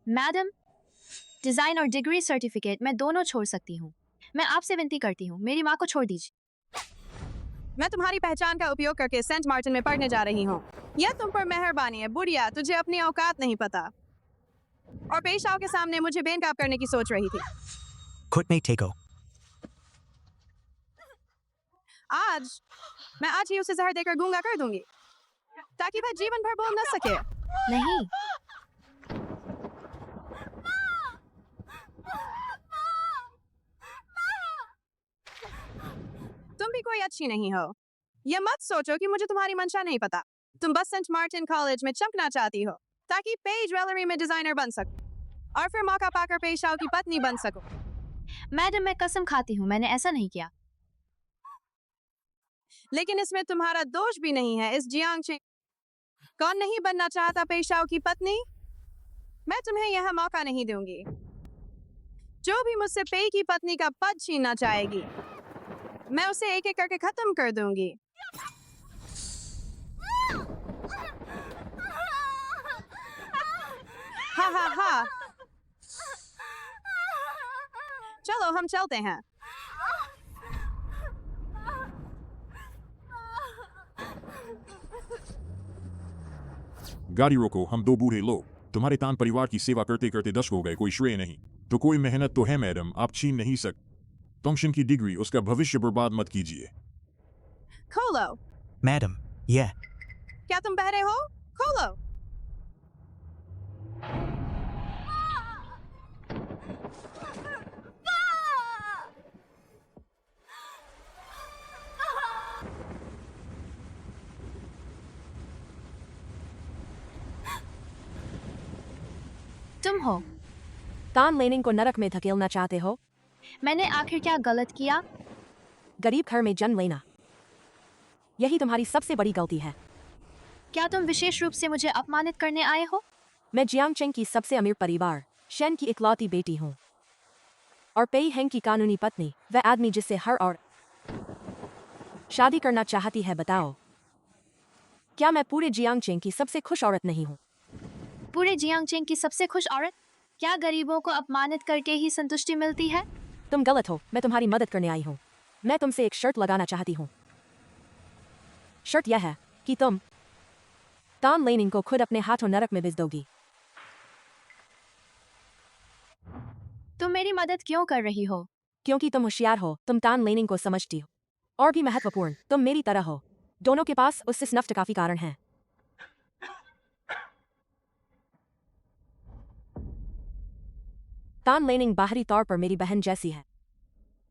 Madam, design और degree certificate मैं दोनों छोड़ सकती हूँ। मैं आपसे विनती करती हूँ, मेरी माँ को छोड़ दीजिए। मैं तुम्हारी पहचान का उपयोग करके सेंट मार्टिन में पढ़ने जा रही हूँ। यह तुम पर मेहरबानी है बुढ़िया, तुझे अपनी औकात नहीं पता। और पेशाओं के सामने मुझे बेनकाब करने की सोच रही थी। Kutme Teiko. मैं आज ही उसे जहर देकर गूंगा कर दूंगी, ताकि वह जीवन भर बोल न सके। नहीं, तुम भी कोई अच्छी नहीं हो। यह मत सोचो कि मुझे तुम्हारी मंशा नहीं पता। तुम बस सेंट मार्टिन कॉलेज में चमकना चाहती हो, ताकि पेज ज्वेलरी में डिजाइनर बन सको और फिर मौका पाकर पेशाओं की पत्नी बन सको। मैडम मैं कसम खाती हूँ मैंने ऐसा नहीं किया। लेकिन इसमें तुम्हारा दोष भी नहीं है। इस जियांग चेंग कौन नहीं बनना चाहता पेशाओं की पत्नी? मैं तुम्हें यह मौका नहीं दूंगी। जो भी मुझसे पे की पत्नी का पद छीनना चाहेगी, मैं उसे एक एक करके खत्म कर दूंगी। हा हा हा। चलो हम चलते हैं। गाड़ी रोको, हम दो बूढ़े लोग तुम्हारे तान परिवार की सेवा करते करते 10 हो गए, कोई श्रेय नहीं तो कोई मेहनत तो है मैडम, आप छीन नहीं सकते। तोंगशिन की डिग्री, उसका भविष्य बर्बाद मत कीजिए। खोलो। Madam. Yeah. क्या तुम बहरे हो? खोलो। तुम हो। तान लेनिंग को नरक में धकेलना चाहते हो? मैंने आखिर क्या गलत किया? गरीब घर में जन्म लेना, यही तुम्हारी सबसे बड़ी गलती है। क्या तुम विशेष रूप से मुझे अपमानित करने आए हो? मैं जियांग चेंग की सबसे अमीर परिवार शेन की इकलौती बेटी हूँ और पेई हेंग की कानूनी पत्नी, वह आदमी जिससे हर और शादी करना चाहती है। बताओ, क्या मैं पूरे जियांग चेंग की सबसे खुश औरत नहीं हूँ? पूरे जियांगचेंग की सबसे खुश औरत? क्या गरीबों को अपमानित करके ही संतुष्टि मिलती है? तुम गलत हो, मैं तुम्हारी मदद करने आई हूँ। मैं तुमसे एक शर्त लगाना चाहती हूँ। शर्त यह है कि तुम तान लेनिंग को खुद अपने हाथों नरक में भिज दोगी। तुम मेरी मदद क्यों कर रही हो? क्योंकि तुम होशियार हो, तुम तान लेनिंग को समझती हो, और भी महत्वपूर्ण, तुम मेरी तरह हो। दोनों के पास उससे स्नफ्ट काफी कारण हैं। तान लेनिंग बाहरी तौर पर मेरी बहन जैसी है,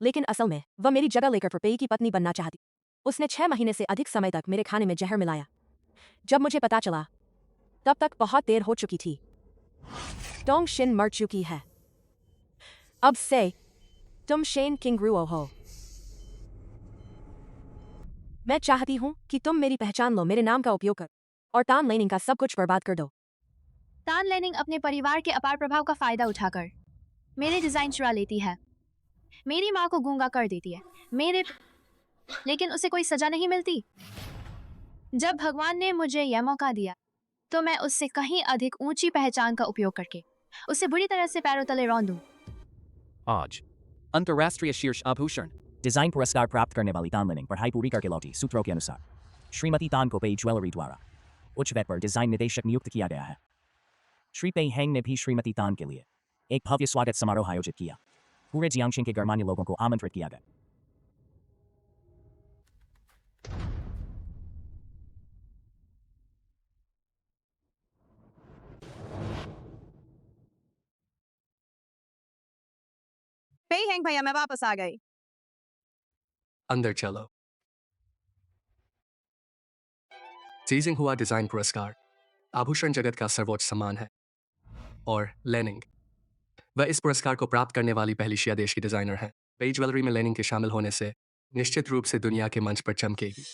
लेकिन असल में वह मेरी जगह लेकर फरपेई की पत्नी बनना चाहती। उसने 6 महीने से अधिक समय तक मेरे खाने में जहर मिलाया। जब मुझे पता चला, तब तक बहुत देर हो चुकी थी। टोंगशिन मर चुकी है। अब से तुम शेन किंगरुओ हो। मैं चाहती हूँ कि तुम मेरी पहचान लो, मेरे नाम का उपयोग कर और तान लेनिंग का सब कुछ बर्बाद कर दो। तान लेनिंग अपने परिवार के अपार प्रभाव का फायदा उठाकर मेरे डिजाइन चुरा लेती है, मेरी माँ को गूंगा कर देती है, लेकिन उसे कोई सजा नहीं मिलती। जब भगवान ने मुझे यह मौका दिया, तो मैं उससे कहीं अधिक ऊंची पहचान का उपयोग करके उसे बुरी तरह से पैरों तले रौंद दूं। आज अंतर्राष्ट्रीय शीर्ष आभूषण डिजाइन पुरस्कार प्राप्त करने वाली तान लेनिंग पढ़ाई पूरी करके लौटी। सूत्रों के अनुसार श्रीमती तान को पेई ज्वेलरी द्वारा उच्च वेब पर डिजाइन निदेशक नियुक्त किया गया है। श्री पेई हेंग ने भी श्रीमती तान के लिए एक भव्य स्वागत समारोह आयोजित किया। पूरे जियांगशिंग के गणमान्य लोगों को आमंत्रित किया गया। पेई हेंग भैया, मैं वापस आ गई। अंदर चलो। जीजिंग हुआ डिजाइन पुरस्कार आभूषण जगत का सर्वोच्च सम्मान है, और लेनिंग वह इस पुरस्कार को प्राप्त करने वाली पहली शिया देश की डिजाइनर है। पेई ज्वेलरी में लेनिंग के शामिल होने से निश्चित रूप से दुनिया के मंच पर चमकेगी।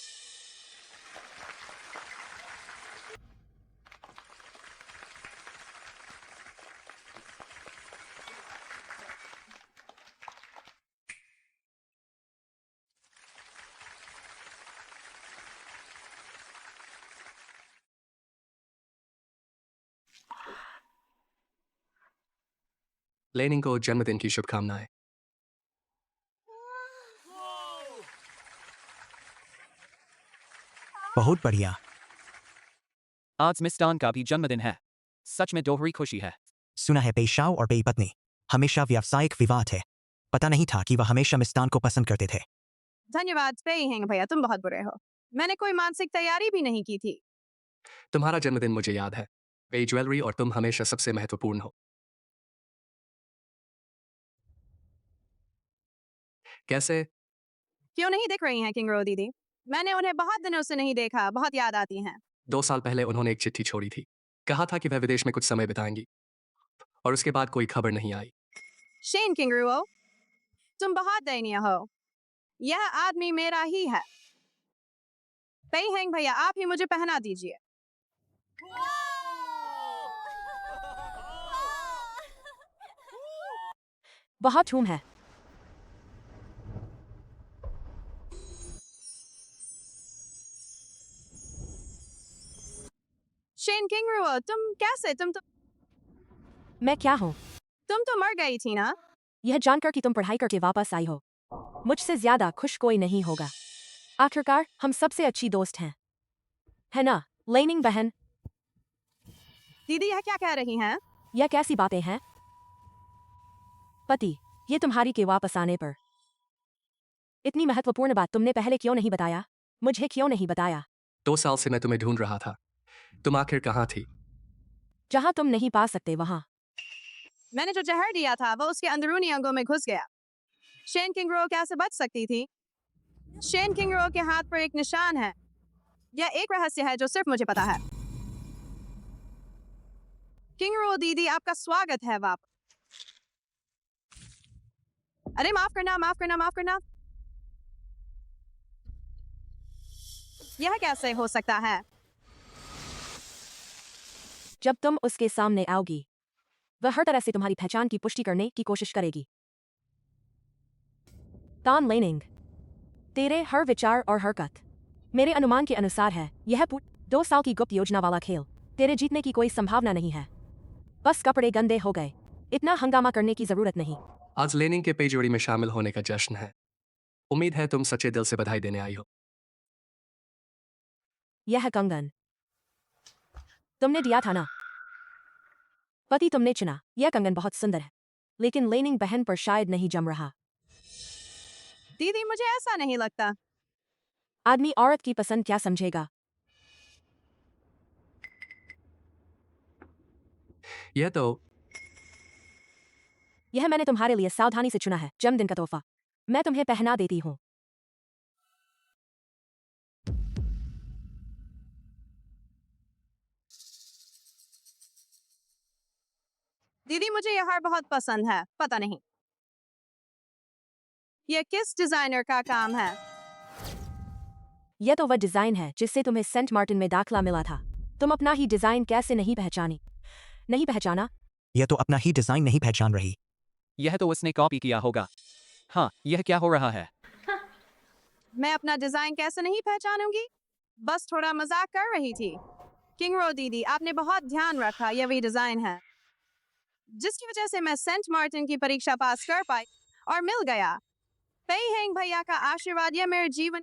लेनिंग को जन्मदिन की शुभकामनाएं। बहुत बढ़िया। आज मिस्टान का भी जन्मदिन है। सच में दोहरी खुशी है। सुना है पेशाव और बेई पत्नी हमेशा व्यावसायिक विवाद है। पता नहीं था कि वह हमेशा मिस्तान को पसंद करते थे। धन्यवाद पेई हेंग भैया, तुम बहुत बुरे हो। मैंने कोई मानसिक तैयारी भी नहीं की थी। तुम्हारा जन्मदिन मुझे याद है। पे ज्वेलरी और तुम हमेशा सबसे महत्वपूर्ण हो। कैसे? क्यों नहीं दिख रही हैं किंगरो दीदी? मैंने उन्हें बहुत दिनों से नहीं देखा, बहुत याद आती हैं। 2 साल पहले उन्होंने एक चिट्ठी छोड़ी थी। कहा था कि वह विदेश में कुछ समय बिताएंगी और उसके बाद कोई खबर नहीं आई। शेन किंगरो, तुम बहुत दयनीय हो। यह आदमी मेरा ही है। पेई हेंग भैया, आप ही मुझे पहना दीजिए। बहुत धूम है। शेन किंगरो, तुम कैसे? तुम मैं क्या हूँ? तो मर गई थी ना? यह जानकर कि तुम पढ़ाई करके वापस आई हो, मुझसे ज्यादा खुश कोई नहीं होगा। आखिरकार हम सबसे अच्छी दोस्त हैं, है ना लेनिंग बहन? दीदी यह क्या कह रही हैं? यह कैसी बातें हैं? पति, ये तुम्हारी के वापस आने पर। इतनी महत्वपूर्ण बात तुमने पहले क्यों नहीं बताया? मुझे क्यों नहीं बताया? 2 साल से मैं तुम्हें ढूंढ रहा था। तुम आखिर कहाँ थी? जहां तुम नहीं पा सकते वहां। मैंने जो जहर दिया था वो उसके अंदरूनी अंगों में घुस गया। शेन किंगरो कैसे बच सकती थी? शेन किंगरो के हाथ पर एक निशान है। यह एक रहस्य है जो सिर्फ मुझे पता है। किंगरो दीदी, आपका स्वागत है वापस। अरे माफ करना, माफ करना, माफ करना। यह कैसे हो सकता है? जब तुम उसके सामने आओगी, वह हर तरह से तुम्हारी पहचान की पुष्टि करने की कोशिश करेगी। तान लेनिंग, तेरे हर विचार और हरकत मेरे अनुमान के अनुसार है। यह 2 साल की गुप्त योजना वाला खेल। तेरे जीतने की कोई संभावना नहीं है। बस कपड़े गंदे हो गए, इतना हंगामा करने की जरूरत नहीं। आज लेनिंग के पे जोड़ी में शामिल होने का जश्न है। उम्मीद है तुम सच्चे दिल से बधाई देने आई हो। यह कंगन तुमने दिया था ना? पति तुमने चुना। यह कंगन बहुत सुंदर है, लेकिन लेनिंग बहन पर शायद नहीं जम रहा। दीदी मुझे ऐसा नहीं लगता। आदमी औरत की पसंद क्या समझेगा? यह तो यह मैंने तुम्हारे लिए सावधानी से चुना है, जन्मदिन का तोहफा। मैं तुम्हें पहना देती हूँ। दीदी मुझे यह हार बहुत पसंद है। पता नहीं यह किस डिजाइनर का काम है। यह तो वह डिजाइन है जिससे तुम्हें सेंट मार्टिन में दाखला मिला था। तुम अपना ही डिजाइन कैसे नहीं पहचाना? यह तो अपना ही डिजाइन नहीं पहचान रही। यह तो उसने कॉपी किया होगा। हाँ, यह क्या हो रहा है? मैं अपना डिजाइन कैसे नहीं पहचानूंगी? बस थोड़ा मजाक कर रही थी। किंगरो दीदी, आपने बहुत ध्यान रखा। यह वही डिजाइन है जिसकी वजह से मैं सेंट मार्टिन की परीक्षा पास कर पाई और मिल गया। पेई हेंग भैया का आशीर्वाद यह मेरे जीवन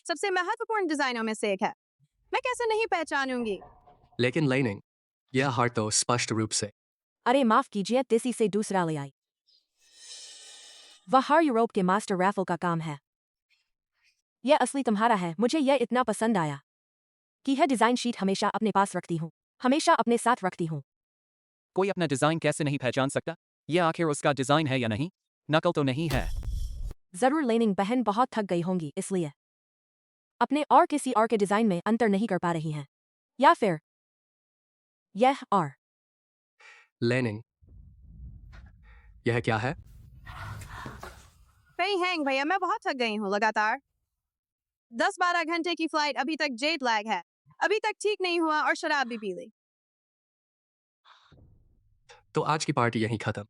सबसे महत्वपूर्ण डिजाइनों में से एक है। मैं कैसे नहीं पहचानूंगी? लेकिन लेनिंग, यह हार तो स्पष्ट रूप से। अरे माफ कीजिए, देसी से दूसरा ले आई। वह हर यूरोप के मास्टर रैफल का काम है। यह असली तुम्हारा है। मुझे यह इतना पसंद आया कि यह डिजाइन शीट हमेशा अपने पास रखती हूँ, हमेशा अपने साथ रखती हूँ। कोई अपना डिजाइन कैसे नहीं पहचान सकता? यह आखिर उसका डिजाइन है या नहीं? नकल तो नहीं है। जरूर लेनिंग बहन बहुत थक गई होंगी, इसलिए अपने और किसी और के डिजाइन में अंतर नहीं कर पा रही हैं। या फिर यह और लेनिंग, यह क्या है? पेई हेंग भैया, मैं बहुत थक गई हूँ। लगातार 10-12 घंटे की फ्लाइट, अभी तक जेट लैग है, अभी तक ठीक नहीं हुआ और शराब भी पी ली। तो आज की पार्टी यहीं खत्म।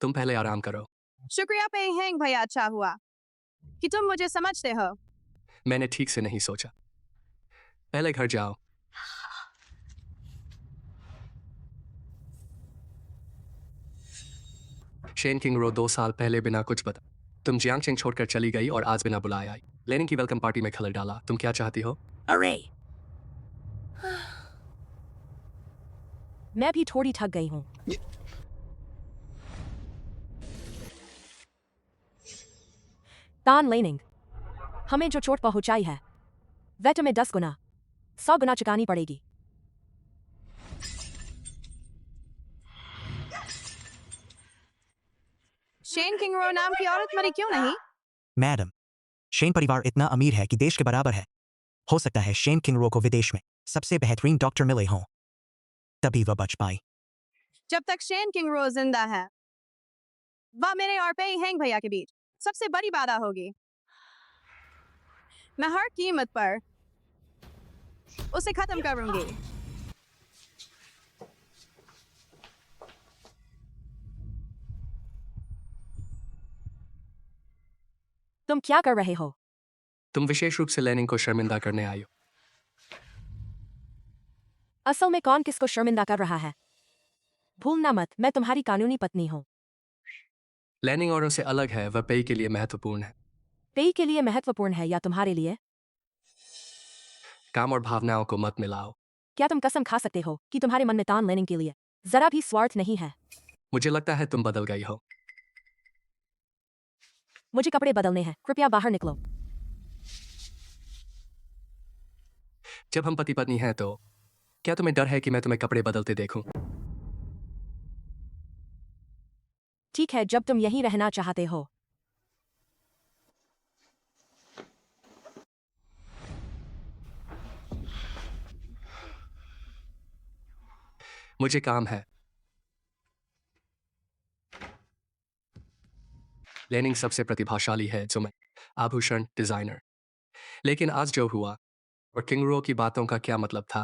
तुम पहले आराम करो। शुक्रिया पेई हेंग भैया, अच्छा हुआ कि तुम मुझे समझते हो। मैंने ठीक से नहीं सोचा। पहले घर जाओ। शेन किंगरो 2 साल पहले बिना कुछ बता तुम जियांगचेंग छोड़कर चली गई और आज बिना बुलाए आई। लेनिंग की वेलकम पार्टी में खलल डाला। तुम क्या चाहती हो? अरे मैं भी थोड़ी थक गई हूँ। तान लेनिंग, हमें जो चोट पहुंचाई है वह तुम्हें 10 गुना 100 गुना चुकानी पड़ेगी। शेन किंगरो नाम की औरत मरी क्यों नहीं? मैडम, शेन परिवार इतना अमीर है कि देश के बराबर है। हो सकता है शेन किंगरो को विदेश में सबसे बेहतरीन डॉक्टर मिले हों, तभी वह बच पाई। जब तक शेन किंगरो जिंदा है वह मेरे और पेई हैंग भैया के बीच सबसे बड़ी बाधा होगी। मैं हर कीमत पर उसे खत्म करूंगी। तुम क्या कर रहे हो? तुम विशेष रूप से लेनिंग को शर्मिंदा करने आई हो। असल में कौन किसको शर्मिंदा कर रहा है? भूलना मत, मैं तुम्हारी कानूनी पत्नी हूँ। लेनिंग औरों से अलग है, वह पेई के लिए महत्वपूर्ण है। पेई के लिए महत्वपूर्ण है या तुम्हारे लिए? काम और भावनाओं को मत मिलाओ। क्या तुम कसम खा सकते हो कि तुम्हारे मन में तान लेनिंग के लिए जरा भी स्वार्थ नहीं है? मुझे लगता है तुम बदल गई हो। मुझे कपड़े बदलने हैं, कृपया बाहर निकलो। जब हम पति पत्नी हैं तो क्या तुम्हें डर है कि मैं तुम्हें कपड़े बदलते देखूं? ठीक है, जब तुम यहीं रहना चाहते हो। मुझे काम है। लेनिंग सबसे प्रतिभाशाली है जो मैं आभूषण डिजाइनर। लेकिन आज जो हुआ और किंगरो की बातों का क्या मतलब था?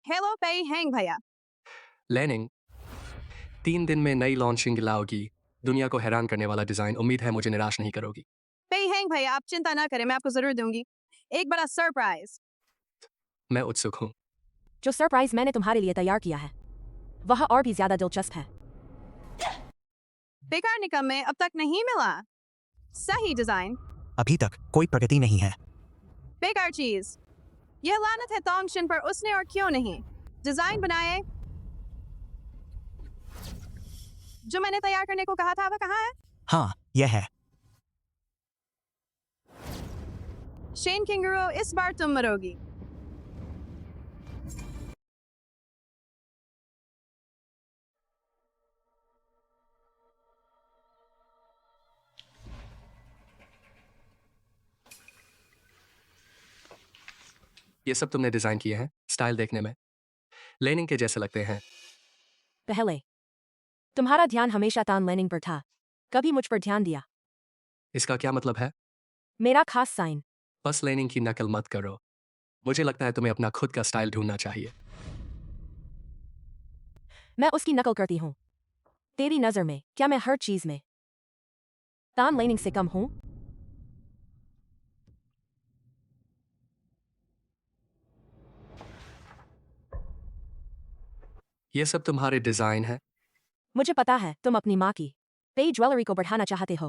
हेलो पेई हैंग भैया। लेनिंग 3 दिन में नई लॉन्चिंग लाओगी, दुनिया को हैरान करने वाला डिजाइन। उम्मीद है मुझे निराश नहीं करोगी। पेई हैंग भैया, आप चिंता ना करें, मैं आपको जरूर दूंगी एक बड़ा सरप्राइज। मैं उत्सुक हूँ। जो सरप्राइज मैंने तुम्हारे लिए तैयार किया है वह और भी ज्यादा दिलचस्प है। बेकार निकम्मे, अब तक नहीं मिला सही डिजाइन। अभी तक कोई प्रगति नहीं है। बेकार चीज। यह लानत है तोंगशिन पर, उसने और क्यों नहीं डिजाइन बनाए जो मैंने तैयार करने को कहा था। वह कहाँ है? हाँ, यह है। शेन किंगरो, इस बार तुम मरोगी। ये सब तुमने डिजाइन किए हैं। स्टाइल देखने में लेनिंग के जैसे लगते हैं। पहले तुम्हारा ध्यान हमेशा तान लेनिंग पर था, कभी मुझ पर ध्यान दिया। इसका क्या मतलब है? मेरा खास साइन। बस लेनिंग की नकल मत करो। मुझे लगता है तुम्हें अपना खुद का स्टाइल ढूंढना चाहिए। मैं उसकी नकल करती हूँ। तेरी नजर में क्या मैं हर चीज में तान लेनिंग से कम हूँ? ये सब तुम्हारे डिजाइन है। मुझे पता है तुम अपनी माँ की पेई ज्वेलरी को बढ़ाना चाहते हो।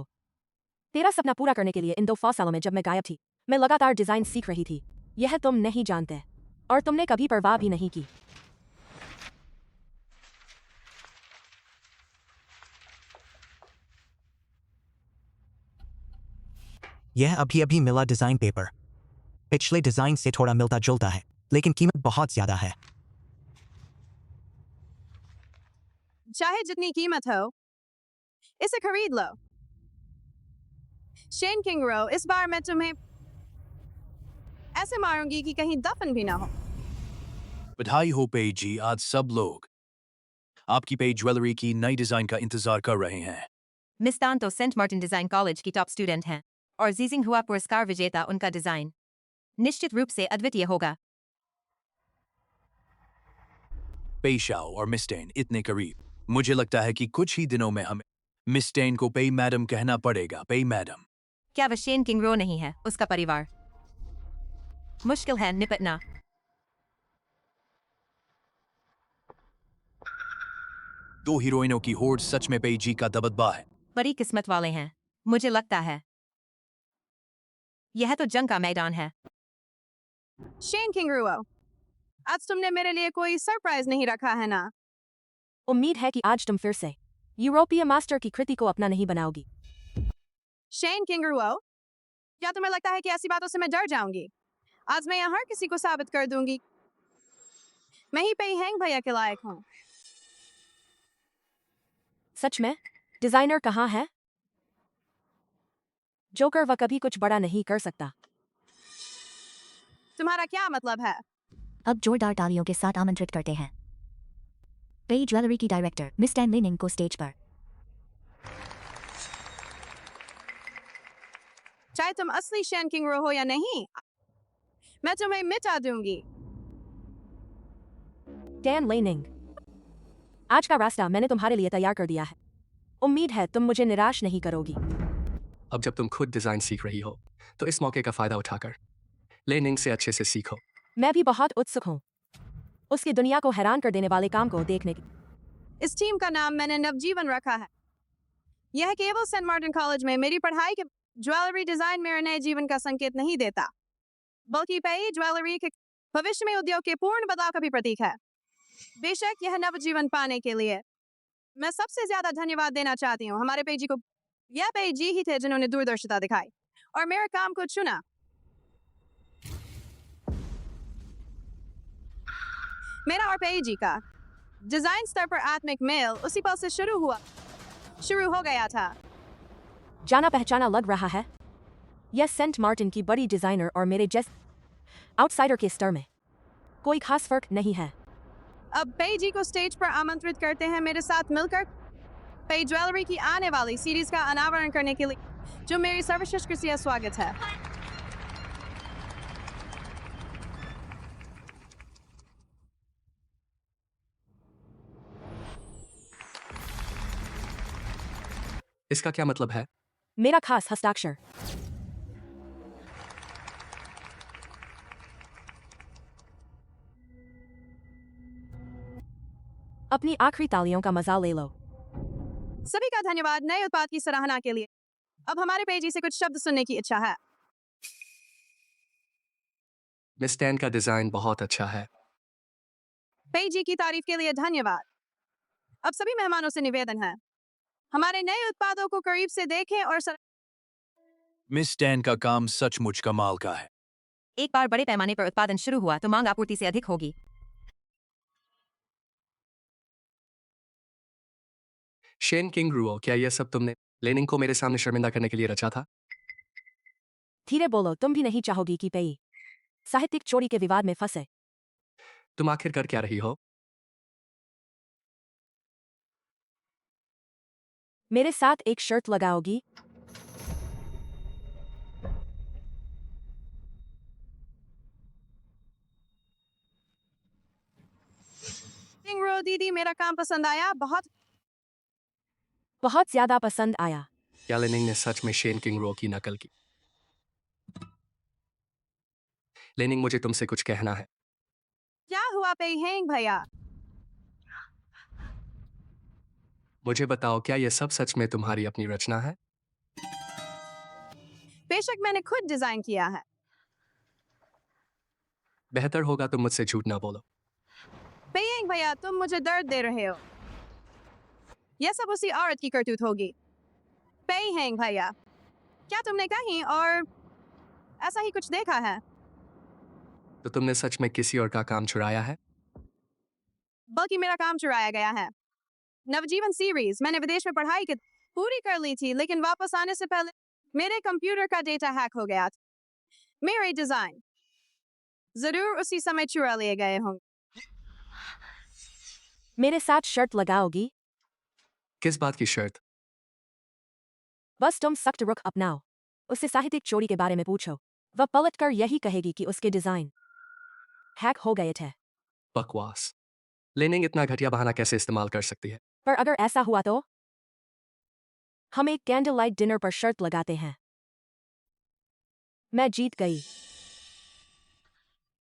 तेरा सपना पूरा करने के लिए इन 2 सालों में जब मैं गायब थी, मैं लगातार डिजाइन सीख रही थी। यह तुम नहीं जानते और तुमने कभी परवाह भी नहीं की। यह अभी अभी मिला डिजाइन पेपर पिछले डिजाइन से थोड़ा मिलता जुलता है, लेकिन कीमत बहुत ज्यादा है। चाहे जितनी कीमत हो, इसे खरीद लो। शेन किंगरो, इस बार मैं तुम्हें ऐसे मारूंगी कि कहीं दफन भी ना हो। बधाई हो पेई जी, आज सब लोग आपकी पेई ज्वेलरी की नई डिजाइन का इंतजार कर रहे हैं। मिस तान तो सेंट मार्टिन डिजाइन कॉलेज की टॉप स्टूडेंट हैं और जीजिंग हुआ पुरस्कार विजेता। उनका डिजाइन निश्चित रूप से अद्वितीय होगा। पेई शाओ और मिस्टेन इतने करीब, मुझे लगता है कि कुछ ही दिनों में हमें मिस्टेन को पेई मैडम कहना पड़ेगा। पेई मैडम। क्या वह शेन किंगरो नहीं है? उसका परिवार मुश्किल है निपटना। दो हीरोइनों की होड़ सच में पेई जी का दबदबा है। बड़ी किस्मत वाले हैं, मुझे लगता है। यह तो जंग का मैदान है। शेन किंगरुओ, आज तुमने मेरे लिए कोई सरप्राइज नहीं रखा है ना? उम्मीद है कि आज तुम फिर से यूरोपीय मास्टर की कृति को अपना नहीं बनाओगी। शेन किंगरुओ, क्या तुम्हें लगता है कि ऐसी बातों से मैं डर जाऊंगी? आज मैं यहाँ हर किसी को साबित कर दूंगी मैं ही पेई हैंग भैया के लायक हूँ। सच में? डिजाइनर कहाँ है? जोकर वह कभी कुछ बड़ा नहीं कर सकता। तुम्हारा क्या मतलब है? अब जोरदार तालियों के साथ आमंत्रित करते हैं पेई ज्वेलरी की डायरेक्टर मिस टैन लेनिंग को स्टेज पर। चाहे तुम असली शेन किंगरुओ हो या नहीं, मैं तुम्हें मिटा दूंगी। टैन लेनिंग, आज का रास्ता मैंने तुम्हारे लिए तैयार कर दिया है। उम्मीद है तुम मुझे निराश नहीं करोगी। अब जब तुम खुद डिजाइन सीख रही हो तो इस मौके का फायदा उठाकर लेनिंग से अच्छे से सीखो। मैं भी बहुत उत्सुक हूँ उसकी दुनिया को हैरान कर देने वाले काम को देखने की। इस टीम का नाम मैंने नवजीवन रखा है। यह केवल सेंट मार्टिन कॉलेज में मेरी पढ़ाई के ज्वेलरी डिजाइन मेरे नए जीवन का संकेत नहीं देता, बल्कि पेई ज्वेलरी के भविष्य में उद्योग के पूर्ण बदलाव का भी प्रतीक है। बेशक यह नवजीवन पाने के लिए मैं सबसे ज्यादा धन्यवाद देना चाहती हूँ हमारे पेई जी को। यह पेई जी ही थे जिन्होंने दूरदर्शिता दिखाई और मेरे काम को चुना। मेरा और पेई जी का डिजाइन स्तर पर आत्मिक मेल उसी पल से शुरू हो गया था। जाना पहचाना लग रहा है। यह सेंट मार्टिन की बड़ी डिजाइनर और मेरे जैसे आउटसाइडर के स्तर में कोई खास फर्क नहीं है। अब पेई जी को स्टेज पर आमंत्रित करते हैं मेरे साथ मिलकर पेई ज्वेलरी की आने वाली सीरीज का अनावरण करने के लिए, जो मेरी सर्वश्रेष्ठ से स्वागत है। इसका क्या मतलब है? मेरा खास हस्ताक्षर। अपनी आखिरी तालियों का मजा ले लो। सभी का धन्यवाद नए उत्पाद की सराहना के लिए। अब हमारे पेई जी से कुछ शब्द सुनने की इच्छा है। मिस टैन का डिजाइन बहुत अच्छा है। पेई जी की तारीफ के लिए धन्यवाद। अब सभी मेहमानों से निवेदन है, हमारे नए उत्पादों को करीब से देखें और मिस टैन का काम सचमुच कमाल का है। एक बार बड़े पैमाने पर उत्पादन शुरू हुआ तो मांग आपूर्ति से अधिक होगी। शेन किंगरुओ, क्या यह सब तुमने लेनिंग को मेरे सामने शर्मिंदा करने के लिए रचा था? धीरे बोलो, तुम भी नहीं चाहोगी कि पेई साहित्यिक चोरी के विवाद में फंसे। तुम आखिर कर क्या रही हो? मेरे साथ एक शर्त लगाओगी? किंगरुओ दीदी, मेरा काम पसंद आया? बहुत ज्यादा पसंद आया। क्या लेनिंग ने सच में शेन किंगरुओ की नकल की? लेनिंग, मुझे तुमसे कुछ कहना है। क्या हुआ पेई हैंग भैया? मुझे बताओ, क्या यह सब सच में तुम्हारी अपनी रचना है? बेशक मैंने खुद डिजाइन किया है। बेहतर होगा तुम मुझसे झूठ ना बोलो। पेई हैंग भैया, तुम मुझे दर्द दे रहे हो। यह सब उसी औरत की करतूत होगी। पेई हैंग भैया, क्या तुमने कहीं और ऐसा ही कुछ देखा है? तो तुमने सच में किसी और का काम चुराया है? बल्कि मेरा काम चुराया गया है। नवजीवन सीरीज मैंने विदेश में पढ़ाई की पूरी कर ली थी, लेकिन वापस आने से पहले मेरे कंप्यूटर का डेटा हैक हो गया था। मेरे डिजाइन जरूर उसी समय चुरा लिए गए होंगे। मेरे साथ शर्त लगाओगी? किस बात की शर्त? बस तुम सख्त रुख अपनाओ। उससे साहित्यिक चोरी के बारे में पूछो, वह पलटकर यही कहेगी कि उसके डिजाइन हैक हो गए थे। बकवास। लेनिंग इतना घटिया बहाना कैसे इस्तेमाल कर सकती है? पर अगर ऐसा हुआ तो हम एक कैंडल लाइट डिनर पर शर्त लगाते हैं। मैं जीत गई।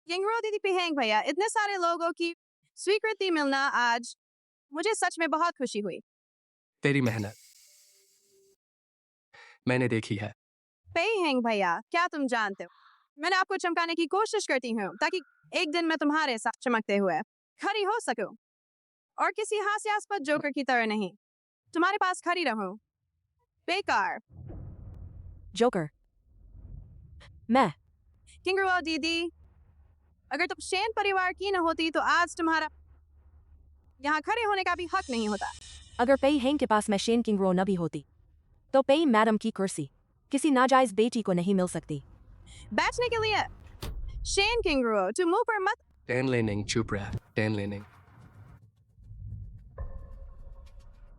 किंगरुओ दीदी पेई हैंग भैया, इतने सारे लोगों की स्वीकृति मिलना आज मुझे सच में बहुत खुशी हुई। तेरी मेहनत मैंने देखी है। पेई हेंग भैया, क्या तुम जानते हो, मैंने आपको चमकाने की कोशिश करती हूँ ताकि एक दिन मैं तुम्हारे साथ चमकते हुए खड़ी हो सकूं, और किसी हास्यास्पद जोकर की तरह नहीं, तुम्हारे पास खड़ी रहूं। बेकार। जोकर। मैं किंगरुओ दीदी, अगर तुम शेन परिवार की न होती तो आज तुम्हारा यहाँ खड़े होने का भी हक नहीं होता। अगर पेई हेंग के पास मैं शेन किंगरो न भी होती तो पेई मैडम की कुर्सी किसी नाजायज बेटी को नहीं मिल सकती। बैठने के लिए शेन किंगरुओ, तुम मुंह पर मत। टैन लेनिंग चुप रह। टैन लेनिंग,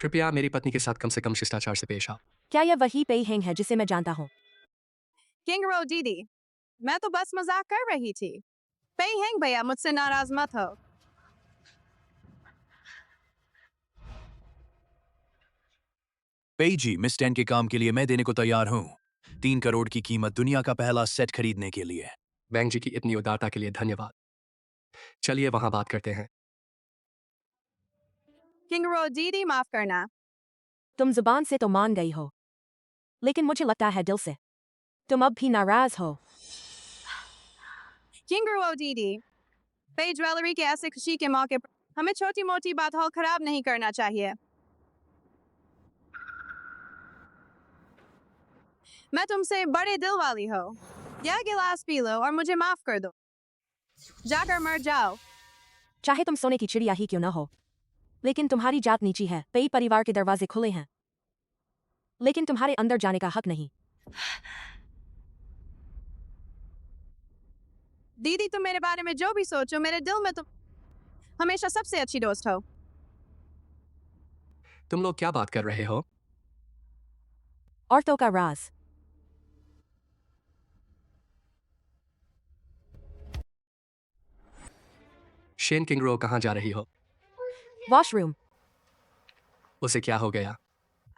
कृपया मेरी पत्नी के साथ कम से कम शिष्टाचार से पेश आओ। क्या यह वही पेई हेंग है जिसे मैं जानता हूँ? किंगरुओ दीदी, मैं तो बस मजाक कर रही थी। पेई हेंग भैया, मुझसे नाराज मत हो। पेई जी, मिस टेन के काम के लिए मैं देने को तैयार हूँ। 3 करोड़ की कीमत, दुनिया का पहला सेट खरीदने के लिए। बैंक जी की इतनी उदारता के लिए धन्यवाद। चलिए वहां बात करते हैं। किंगरुओ दीदी, माफ करना। तुम जुबान से तो मान गई हो, लेकिन मुझे लगता है दिल से तुम अब भी नाराज हो। किंगरुओ दीदी, पेई ज्वेलरी के ऐसे खुशी के मौके पर हमें छोटी मोटी बातों खराब नहीं करना चाहिए। मैं तुमसे बड़े दिल वाली हो। यह गिलास पी लो और मुझे माफ कर दो। जाकर मर जाओ। चाहे तुम सोने की चिड़िया ही क्यों न हो, लेकिन तुम्हारी जात नीची है। पेई परिवार के दरवाजे खुले हैं, लेकिन तुम्हारे अंदर जाने का हक नहीं। दीदी, तुम मेरे बारे में जो भी सोचो, मेरे दिल में तुम हमेशा सबसे अच्छी दोस्त हो। तुम लोग क्या बात कर रहे हो? औरतों का राज। शेन किंगरो, कहाँ जा रही हो? वॉशरूम। उसे क्या हो गया?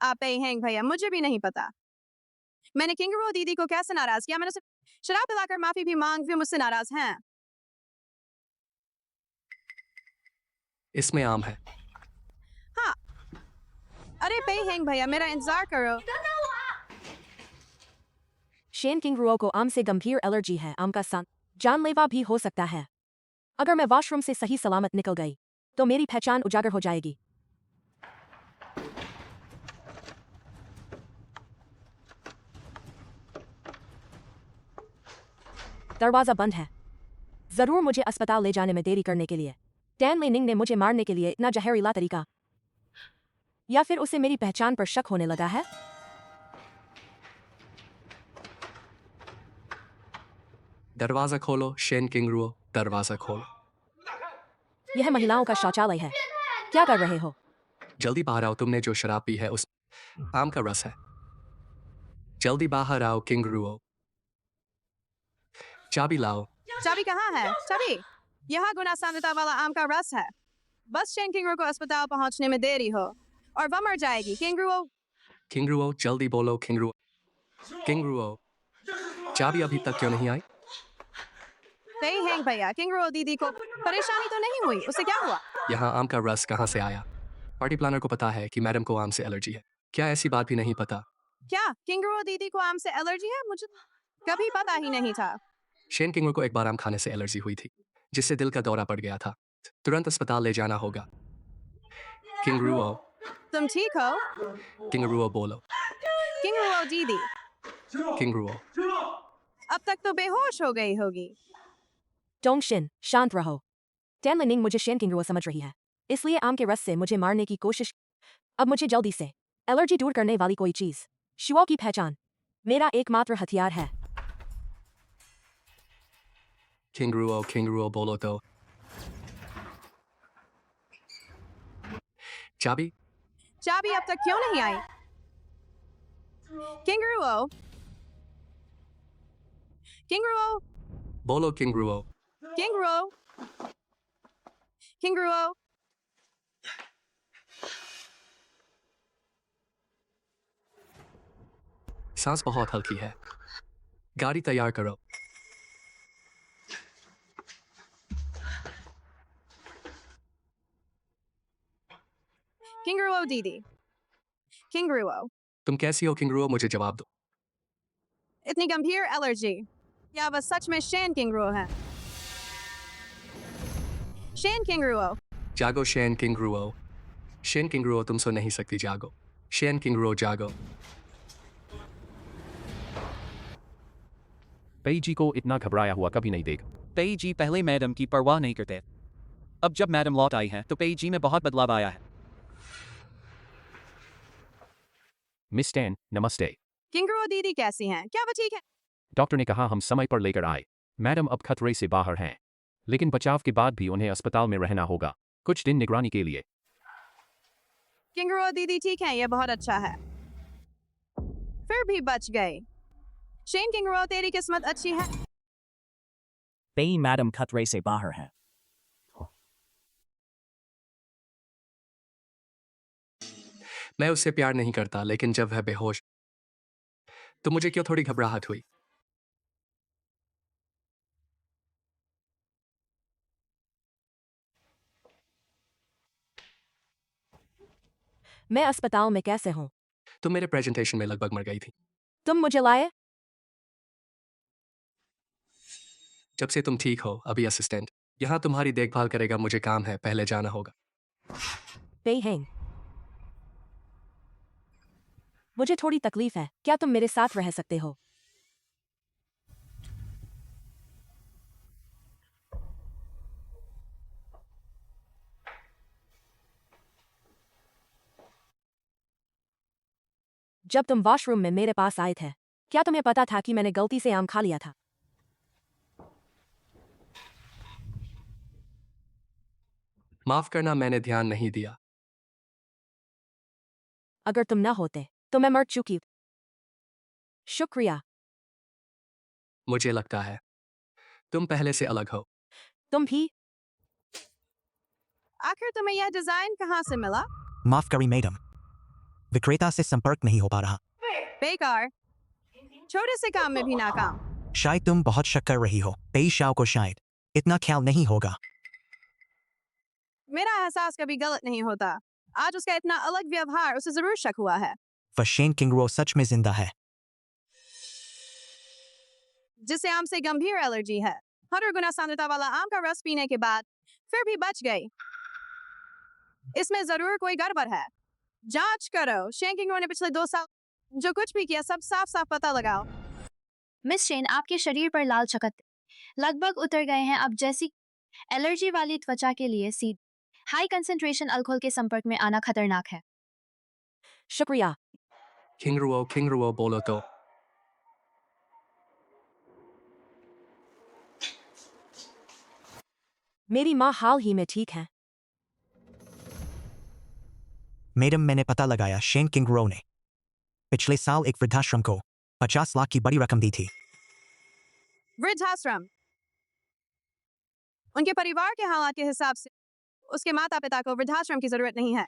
आप पेई हेंग भैया, मुझे भी नहीं पता। मैंने किंगरुओ दीदी को कैसे नाराज किया? मैंने उसे शराब पिलाकर माफी भी मांग, वे मुझसे नाराज हैं। इसमें आम है। हाँ। अरे पेई हेंग भैया, मेरा इंतजार करो। शेन किंगरुओ को आम से गंभीर एलर्जी है। आम का सान जानलेवा भी हो सकता है। अगर मैं वॉशरूम से सही सलामत निकल गई तो मेरी पहचान उजागर हो जाएगी। दरवाजा बंद है। जरूर मुझे अस्पताल ले जाने में देरी करने के लिए टैन लेनिंग ने मुझे मारने के लिए इतना जहरीला तरीका, या फिर उसे मेरी पहचान पर शक होने लगा है। दरवाजा खोलो शेन किंगरुओ, दरवाजा खोलो। यह महिलाओं का शौचालय है। क्या कर रहे हो? जल्दी बाहर आओ। तुमने जो शराब पी है उस आम का रस है। जल्दी बाहर आओ किंगरुओ। चाबी लाओ। चाबी कहाँ है? चाबी यहाँ गुना सांद्रता वाला आम का रस है। बस शेन किंगरुओ को अस्पताल पहुंचने में देरी हो और वह मर जाएगी। किंगरुओ, किंगरुओ, जल्दी बोलो किंगरुओ। किंगरुओ, चाबी अभी तक क्यों नहीं आई? पेई हेंग भैया, किंगरुओ दीदी को परेशानी तो नहीं हुई? उसे क्या हुआ? यहाँ आम का रस कहाँ से आया? पार्टी प्लानर को पता है कि मैडम को आम से एलर्जी है। क्या ऐसी बात भी नहीं पता? क्या किंगरुओ दीदी को आम से एलर्जी है? मुझे कभी पता ही नहीं था। शेन किंगरुओ को एक बार आम खाने से एलर्जी हुई थी, जिससे दिल का दौरा पड़ गया था। तुरंत अस्पताल ले जाना होगा। किंगरुओ, तुम ठीक हो? किंगरुओ बोलो। किंगरुओ दीदी किंगरुओ, अब तक तो बेहोश हो गई होगी। डोंगशिन, शांत रहो। टैन लेनिंग मुझे शेन किंगरुओ समझ रही है, इसलिए आम के रस से मुझे मारने की कोशिश। अब मुझे जल्दी से एलर्जी दूर करने वाली कोई चीज, शुओ की पहचान, मेरा एकमात्र हथियार है। किंगरुओ, किंगरुओ बोलो तो। चाबी? चाबी अब तक क्यों नहीं आई? किंगरुओ, किंगरुओ, बोलो किंगरुओ। किंगरुओ, किंगरुओ। सांस बहुत हल्की है। गाड़ी तैयार करो। किंगरुओ दीदी, किंगरुओ, तुम कैसी हो किंगरुओ? मुझे जवाब दो। इतनी गंभीर एलर्जी या वह सच में शेन किंगरुओ है? शेन किंगरुओ, जागो शेन किंगरुओ। शेन किंगरुओ, तुम सो नहीं सकती, जागो। शेन किंगरुओ, जागो। पेई जी को इतना घबराया हुआ कभी नहीं देखा। पेई जी पहले मैडम की परवाह नहीं करते। अब जब मैडम लौट आई हैं तो पेई जी में बहुत बदलाव आया है। मिस टैन, नमस्ते। किंगरुओ दीदी कैसी हैं? क्या वो ठीक है? डॉक्टर ने कहा हम समय पर लेकर आए। मैडम अब खतरे से बाहर हैं, लेकिन बचाव के बाद भी उन्हें अस्पताल में रहना होगा कुछ दिन निगरानी के लिए। किंगरुओ दीदी ठीक है, यह बहुत अच्छा है। फिर भी बच गए। शेन किंगरुओ, तेरी किस्मत अच्छी है। पेई मैडम खतरे से बाहर हैं। मैं उससे प्यार नहीं करता, लेकिन जब वह बेहोश तो मुझे क्यों थोड़ी घबराहट हुई। मैं अस्पताल में कैसे हूँ? तुम मेरे प्रेजेंटेशन में लगभग मर गई थी। तुम मुझे लाए? जब से तुम ठीक हो, अभी असिस्टेंट यहाँ तुम्हारी देखभाल करेगा। मुझे काम है, पहले जाना होगा। पेई हेंग, मुझे थोड़ी तकलीफ है, क्या तुम मेरे साथ रह सकते हो? जब तुम वॉशरूम में मेरे पास आए थे, क्या तुम्हें पता था कि मैंने गलती से आम खा लिया था? माफ करना, मैंने ध्यान नहीं दिया। अगर तुम न होते तो मैं मर चुकी। शुक्रिया। मुझे लगता है तुम पहले से अलग हो। तुम भी? आखिर तुम्हें यह डिजाइन कहाँ से मिला? माफ करी मैडम, विक्रेता से संपर्क नहीं हो पा रहा। बेकार, छोटे से काम में भी नाकाम। शायद तुम बहुत शक कर रही हो। पेई शाओ को शायद इतना ख्याल नहीं होगा। मेरा एहसास कभी गलत नहीं होता। आज उसका इतना अलग व्यवहार, उसे जरूर शक हुआ है। वह शेन किंगरुओ सच में जिंदा है। जिसे आम से गंभीर एलर्जी है। 100 गुना सांद्रता वाला आम का रस पीने के बाद फिर भी बच गई। इसमें जरूर कोई गड़बड़ है। जांच करो। शेन किंगरुओ ने पिछले 2 साल जो कुछ भी किया, सब साफ साफ पता लगाओ। मिस शेन, आपके शरीर पर लाल चकत्ते लगभग उतर गए हैं। अब जैसी एलर्जी वाली त्वचा के लिए सीध हाई कंसंट्रेशन अल्कोहल के संपर्क में आना खतरनाक है। शुक्रिया। किंगरुओ, किंगरुओ बोलो तो। मेरी माँ हाल ही में ठीक है। मैडम, मैंने पता लगाया। शेन किंगरुओ ने पिछले साल एक वृद्धाश्रम को 50 लाख की बड़ी रकम दी थी। वृद्धाश्रम? उनके परिवार के हालात के हिसाब से उसके माता पिता को वृद्धाश्रम की जरूरत नहीं है।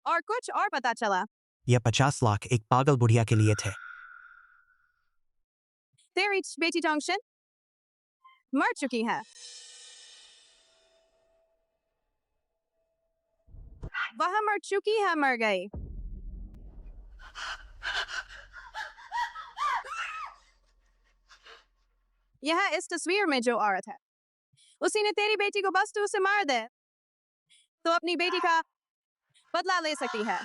और कुछ और पता चला। यह 50 लाख एक पागल बुढ़िया के लिए थे। तेरी बेटी टोंगशन मर चुकी है। वह मर चुकी है, मर गई। यह इस तस्वीर में जो औरत है, उसी ने तेरी बेटी को बस तू उसे मार दे तो अपनी बेटी का बदला ले सकती है।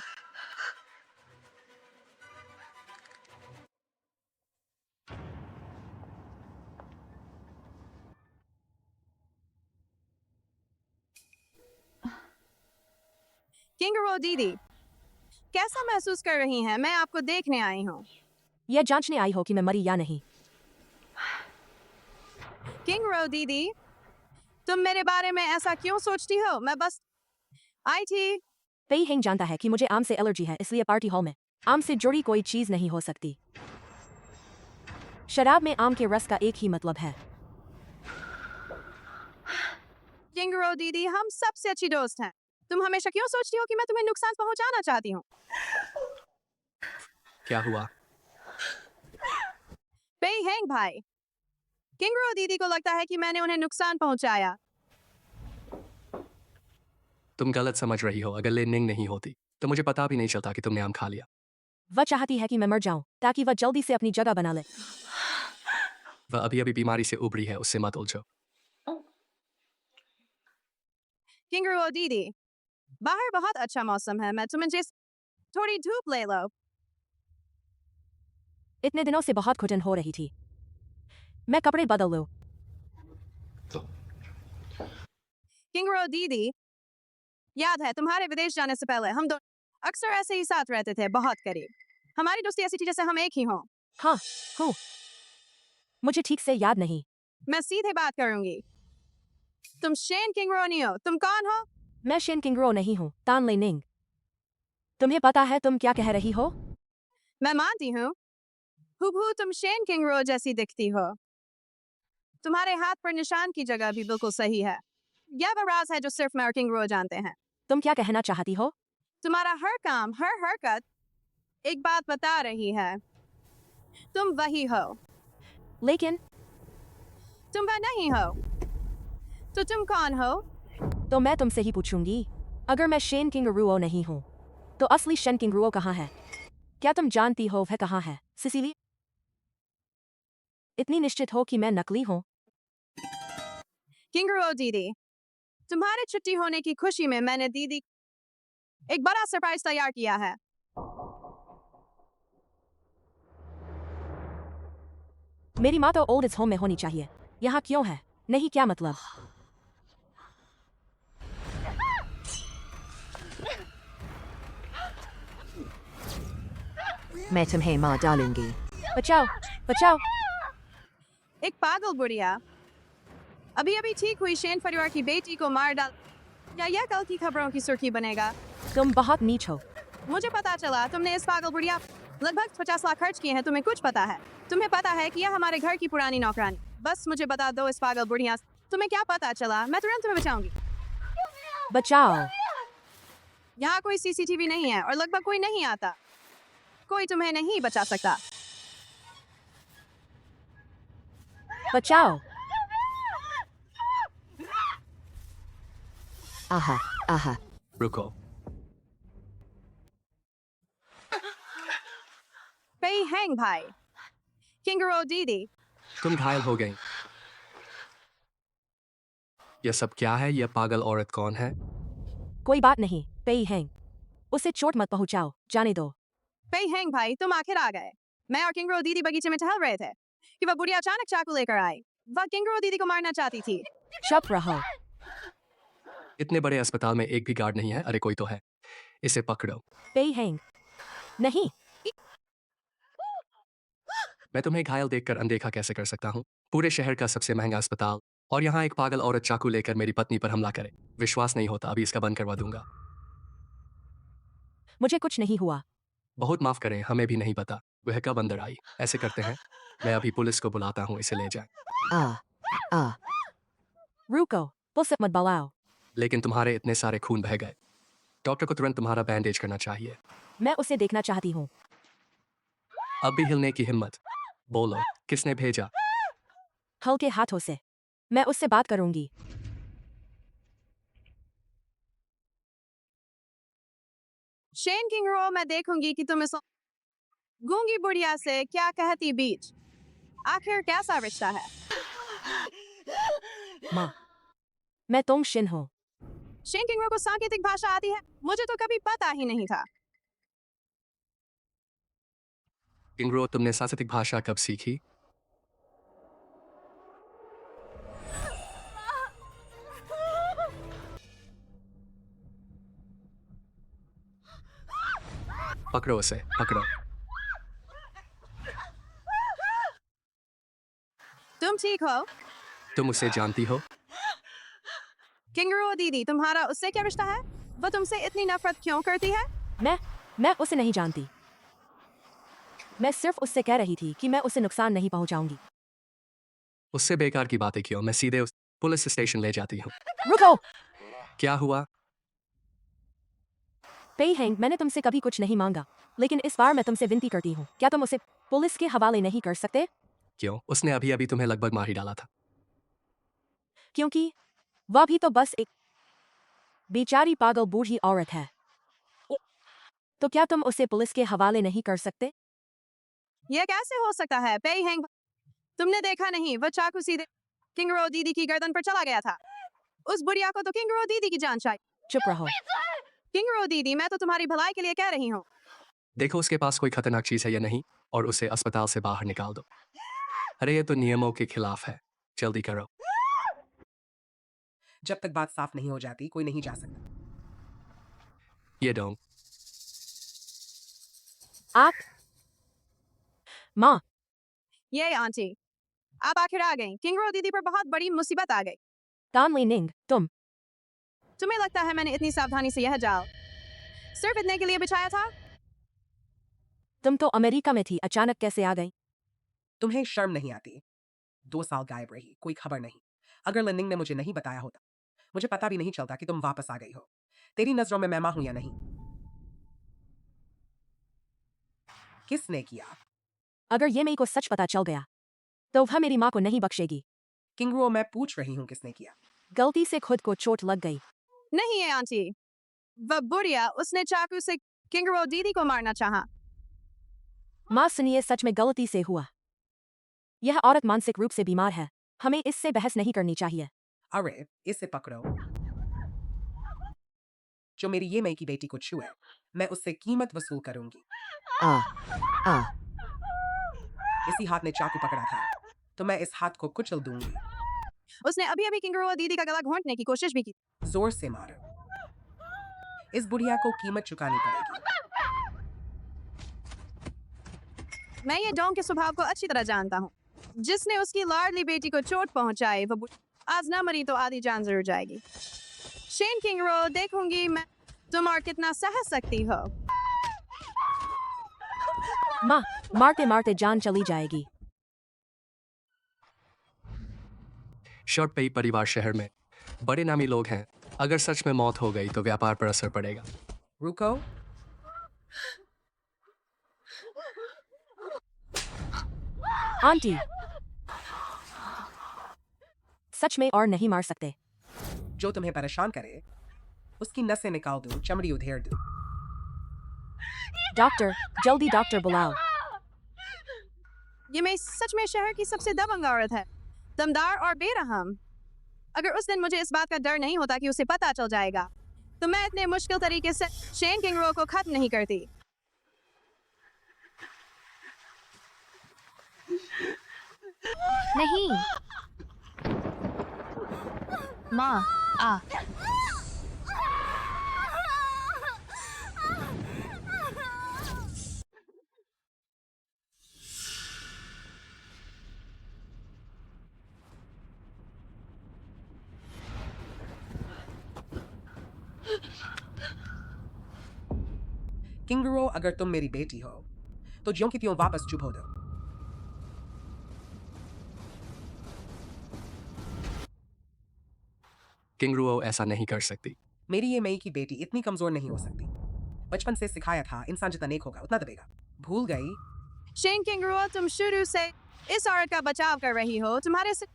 किंगरुओ दीदी, कैसा महसूस कर रही हैं? मैं आपको देखने आई हूँ। यह जांचने आई हो कि मैं मरी या नहीं। किंगरुओ दीदी, तुम मेरे बारे में ऐसा क्यों सोचती हो? मैं बस आई थी। पेई हेंग जानता है कि मुझे आम से एलर्जी है, इसलिए पार्टी हॉल में आम से जुड़ी कोई चीज नहीं हो सकती। शराब में आम के रस का एक ही मतलब है। किंगरुओ दीदी, हम सबसे अच्छी दोस्त हैं। तुम हमेशा क्यों सोचती हो कि मैं तुम्हें नुकसान पहुंचाना चाहती हूँ? क्या हुआ? पेई हेंग भाई, किंगरुओ दीदी को लगता है कि मैंने उन्हें नुकसान पहुंचाया। तुम गलत समझ रही हो। अगर लेनिंग नहीं होती तो मुझे पता भी नहीं चलता कि तुमने आम खा लिया। वह चाहती है कि मैं मर जाऊं ताकि वह जल्दी से अपनी जगह बना ले। वह अभी अभी बीमारी से उभरी है, उससे मत उलझो। किंगरू दीदी, बाहर बहुत अच्छा मौसम है, मैं तुम्हें जिस थोड़ी धूप ले लो। इतने दिनों से बहुत घुटन हो रही थी। मैं कपड़े बदल लूं। किंगरू दीदी, याद है तुम्हारे विदेश जाने से पहले हम दोनों अक्सर ऐसे ही साथ रहते थे, बहुत करीब। हमारी दोस्ती ऐसी थी जैसे हम एक ही हों। हाँ हूँ। मुझे ठीक से याद नहीं। मैं सीधे बात करूंगी। तुम शेन किंगरू नहीं हो, तुम कौन हो? मैं शेन किंगरो नहीं हूँ, तान लेनिंग। तुम्हें पता है तुम क्या कह रही हो? मैं मानती हूँ, हुबहू तुम शेन किंगरू जैसी दिखती हो। तुम्हारे हाथ पर निशान की जगह भी बिल्कुल सही है। यह वो राज है जो सिर्फ मैं और किंगरू जानते हैं। तुम क्या कहना चाहती हो? तुम्हारा हर काम, हर हरकत एक बात बता रही है। तुम वही हो। लेकिन तुम वह नहीं हो। तो तुम कौन हो? तो मैं तुमसे ही पूछूंगी, अगर मैं शेन किंगरुओ नहीं हूँ तो असली शेन किंगरुओ कहाँ है? क्या तुम जानती हो वह कहाँ है, सिसिली? इतनी निश्चित हो कि मैं नकली हूँ? किंगरू दीदी, तुम्हारे छुट्टी होने की खुशी में मैंने दीदी एक बड़ा सरप्राइज तैयार किया है। मेरी माँ तो ओल्ड एज होम में होनी चाहिए। यहाँ क्यों है? नहीं, क्या मतलब? मैं तुम्हें मार डालूंगी। बचाओ बचाओ। एक पागल बुढ़िया अभी अभी ठीक हुई शेन परिवार की बेटी को मार डाल, या यह कल की खबरों की सुर्खी बनेगा। तुम बहुत नीच हो। मुझे पता चला तुमने इस पागल बुढ़िया लगभग 50 लाख खर्च किए हैं। तुम्हें कुछ पता है? तुम्हें पता है कि यह हमारे घर की पुरानी नौकरानी। बस मुझे बता दो इस पागल बुढ़िया, तुम्हें क्या पता चला? मैं तुरंत तुम्हें बचाऊंगी। बचाओ। यहाँ कोई सीसीटीवी नहीं है और लगभग कोई नहीं आता। कोई तुम्हें नहीं बचा सकता। बचाओ। आहा आहा। रुको। पेई हैंग भाई, किंगरू दीदी, तुम घायल हो गई। यह सब क्या है? यह पागल औरत कौन है? कोई बात नहीं, पेई हैंग। उसे चोट मत पहुंचाओ, जाने दो। पेई हैंग भाई, तुम आखिर आ गए। मैं और किंगरू दीदी बगीचे में टहल रहे थे कि वह बुढ़िया अचानक चाकू लेकर आई। वह किंगरू दीदी को मारना चाहती थी। चुप रहो। इतने बड़े अस्पताल में एक भी गार्ड नहीं है। अरे कोई तो है, इसे पकड़ो। पेई हैंग। नहीं। मैं तुम्हें घायल देखकर अनदेखा कैसे कर सकता हूँ? पूरे शहर का सबसे महंगा अस्पताल, और यहाँ एक पागल औरत चाकू लेकर मेरी पत्नी पर हमला करे। विश्वास नहीं होता? अभी इसका बंद करवा दूंगा। मुझे कुछ नहीं हुआ। बहुत माफ करें, हमें भी नहीं पता वह कब अंदर आई। ऐसे करते हैं, मैं अभी पुलिस को बुलाता हूँ, इसे ले जाए। आ रुको, पुलिस मत बुलाओ। लेकिन तुम्हारे इतने सारे खून बह गए, डॉक्टर को तुरंत तुम्हारा बैंडेज करना चाहिए। मैं उसे देखना चाहती हूँ। अब भी हिलने की हिम्मत? बोलो, किसने भेजा? हल्के हाथों से। मैं उससे बात करूंगी। शेन किंगरू, मैं देखूंगी कि तुम इस गूंगी बुढ़िया से क्या कहती बीच। आखिर कैसा रिश्ता है? माँ, मैं तोंग शिन हूँ। शेन किंगरू को सांकेतिक भाषा आती है? मुझे तो कभी पता ही नहीं था। किंगरो, तुमने सांस्कृतिक भाषा कब सीखी? पकड़ो उसे, पकड़ो। तुम ठीक हो? तुम उसे जानती हो? किंगरू दीदी, तुम्हारा उससे क्या रिश्ता है? वो तुमसे इतनी नफरत क्यों करती है? मैं उसे नहीं जानती। मैं सिर्फ उससे कह रही थी कि मैं उसे नुकसान नहीं पहुंचाऊंगी। उससे बेकार की बातें क्यों? मैं सीधे उस पुलिस स्टेशन ले जाती हूँ। रुको। क्या हुआ? पेई हैंग, मैंने तुमसे कभी कुछ नहीं मांगा, लेकिन इस बार मैं तुमसे विनती करती हूँ, क्या तुम उसे पुलिस के हवाले नहीं कर सकते? क्यों? उसने अभी अभी तुम्हें लगभग मार ही डाला था। क्योंकि वह भी तो बस एक बेचारी पागल बूढ़ी औरत है। तो क्या तुम उसे पुलिस के हवाले नहीं कर सकते? यह कैसे हो सकता है? पेई हैंग, तुमने देखा नहीं, वह चाकू सीधे किंगरो दीदी की गर्दन पर चला गया था। उस बुढ़िया को तो किंगरो दीदी की जान चाहिए। चुप रहो। किंगरो दीदी, मैं तो तुम्हारी भलाई के लिए कह रही हूँ। देखो उसके पास कोई खतरनाक चीज है या नहीं और उसे अस्पताल से बाहर निकाल दो। अरे ये तो नियमों के खिलाफ है, जल्दी करो। जब तक बात साफ नहीं हो जाती कोई नहीं जा सकता। ये डोंग। आप माँ, ये आंटी, आप आखिर आ गई। किंगरो दीदी पर बहुत बड़ी मुसीबत आ गई। तान लीनिंग, तुम्हें लगता है मैंने इतनी सावधानी से यह जाल सिर्फ इतने के लिए बिछाया था? तुम तो अमेरिका में थी, अचानक कैसे आ गई? तुम्हें शर्म नहीं आती? 2 साल गायब रही, कोई खबर नहीं। अगर लिनिंग ने मुझे नहीं बताया होता, मुझे पता भी नहीं चलता कि तुम वापस आ गई हो। तेरी नजरों में मैं मां हूं या नहीं? किसने किया? अगर ये मेई को सच पता चल गया तो वह मेरी माँ को नहीं बख्शेगी। किंगरो, मैं पूछ रही हूं किसने किया। गलती से खुद को चोट लग गई। नहीं है आंटी, वह बुढ़िया, उसने चाकू से किंगरो दीदी को मारना चाहा। माँ सुनिए, सच में गलती से हुआ। यह औरत मानसिक रूप से बीमार है, हमें इससे बहस नहीं करनी चाहिए। अरे इसे पकड़ो। जो मेरी ये मई की बेटी को छुए, मैं उससे कीमत वसूल करूंगी। आ इसी हाथ ने चाकू पकड़ा था, तो मैं इस हाथ को कुचल दूंगी। उसने अभी अभी किंगरो दीदी का गला घोंटने की कोशिश भी की। जोर से मारो। इस बुढ़िया को कीमत चुकानी पड़ेगी। मैं ये डोंग के स्वभाव को अच्छी तरह जानता हूँ। जिसने उसकी लाडली बेटी को चोट पहुंचाई, वह आज ना मरी तो आधी जान जरूर जाएगी। शेन किंगरो, देखूंगी मैं तुम और कितना सह सकती हो। माँ, मारते मारते जान चली जाएगी। शॉर्ट पेई परिवार शहर में बड़े नामी लोग हैं। अगर सच में मौत हो गई तो व्यापार पर असर पड़ेगा। रुको। आंटी, सच में और नहीं मार सकते। जो तुम्हें परेशान करे उसकी नसें निकाल दूं, चमड़ी उधेड़ दूं। डॉक्टर, जल्दी डॉक्टर बुलाओ। ये मैं सच में शहर की सबसे दबंग औरत है, दमदार और बेरहम। अगर उस दिन मुझे इस बात का डर नहीं होता कि उसे पता चल जाएगा, तो मैं इतने मुश्किल तरीके से शेन किंगरो को खत्म नहीं करती। नहीं माँ, आ किंगरो, अगर तुम मेरी बेटी हो तो ज्यों की त्यों वापस चुप हो दो। किंगरुओ ऐसा नहीं कर सकती। मेरी ये मई की बेटी इतनी कमजोर नहीं हो सकती। बचपन से सिखाया था, इंसान जितना नेक होगा उतना दबेगा। भूल गई? शेन किंगरो, तुम शुरू से इस औरत का बचाव कर रही हो। तुम्हारे से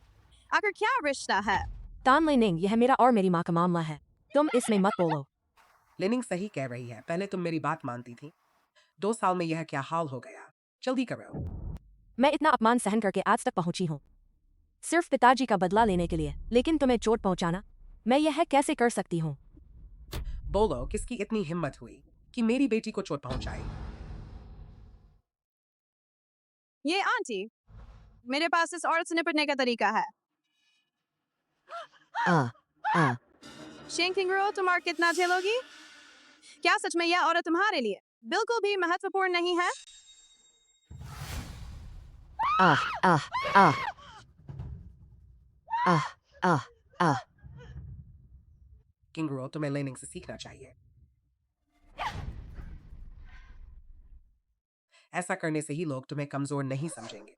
आखिर क्या रिश्ता है? तान लीनिंग, यह मेरा और मेरी माँ का मामला है, तुम इसमें मत बोलो। लिनिंग सही कह रही है, पहले तुम मेरी बात मानती थी। 2 साल में यह क्या हाल हो गया। जल्दी करो। मैं इतना अपमान सहन करके आज तक पहुंची हूँ, सिर्फ पिताजी का बदला लेने के लिए, लेकिन तुम्हें चोट पहुंचाना, मैं यह कैसे कर सकती हूँ? बोलो, किसकी इतनी हिम्मत हुई कि मेरी बेटी को चोट पहुंचाई? ये आंटी, मेरे पास इस औरत से निपटने का तरीका है। शेन किंगरो, तुम और कितना झेलोगी? क्या सच में यह औरत तुम्हारे लिए बिल्कुल भी महत्वपूर्ण नहीं है? किंगरो, तुम्हें लिनिंग से सीखना चाहिए। ऐसा करने से ही लोग तुम्हें कमजोर नहीं समझेंगे।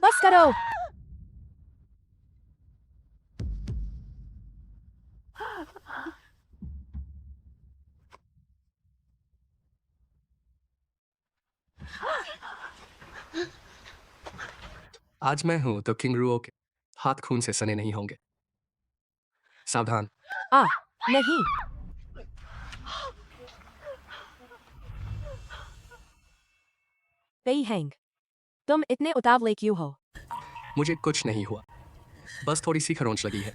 बस करो। आज मैं हूं तो किंगरुओ के हाथ खून से सने नहीं होंगे। सावधान। आ नहीं। पेई हैंग, तुम इतने उतावले क्यों हो? मुझे कुछ नहीं हुआ, बस थोड़ी सी खरोंच लगी है।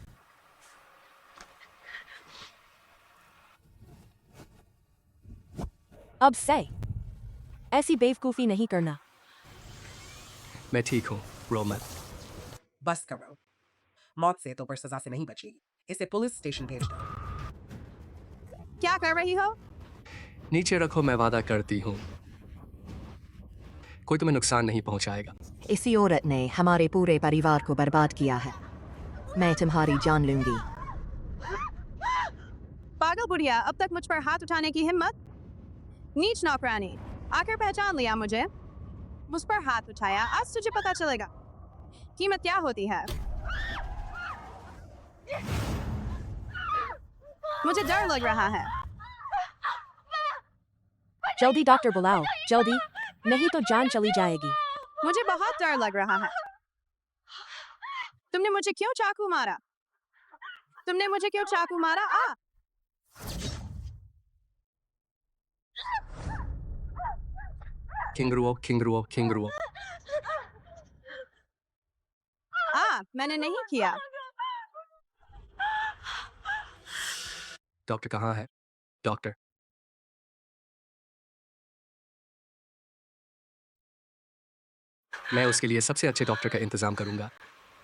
अब से ऐसी बेवकूफी नहीं करना। मैं ठीक हूँ, रो मत। बस करो, मौत से तो पर सजा से नहीं बचेगी। इसे पुलिस स्टेशन भेज दो। क्या कर रही हो? नीचे रखो, मैं वादा करती हूँ कोई तुम्हें नुकसान नहीं पहुंचाएगा। इसी औरत ने हमारे पूरे परिवार को बर्बाद किया है। मैं तुम्हारी जान लूंगी। पागल बुढ़िया, अब तक मुझ पर हाथ उठाने की हिम्मत? नीच नौकरानी, आकर पहचान लिया मुझे, मुझ पर हाथ उठाया। आज तुझे पता चलेगा कीमत क्या होती है। मुझे डर लग रहा है। जल्दी डॉक्टर बुलाओ, जल्दी, नहीं तो जान चली जाएगी। मुझे बहुत डर लग रहा है। तुमने मुझे क्यों चाकू मारा? तुमने मुझे क्यों चाकू मारा? आ किंगरुओ, किंगरुओ, किंगरुओ। मैंने नहीं किया। डॉक्टर कहाँ है? डॉक्टर। मैं उसके लिए सबसे अच्छे डॉक्टर का इंतजाम करूंगा।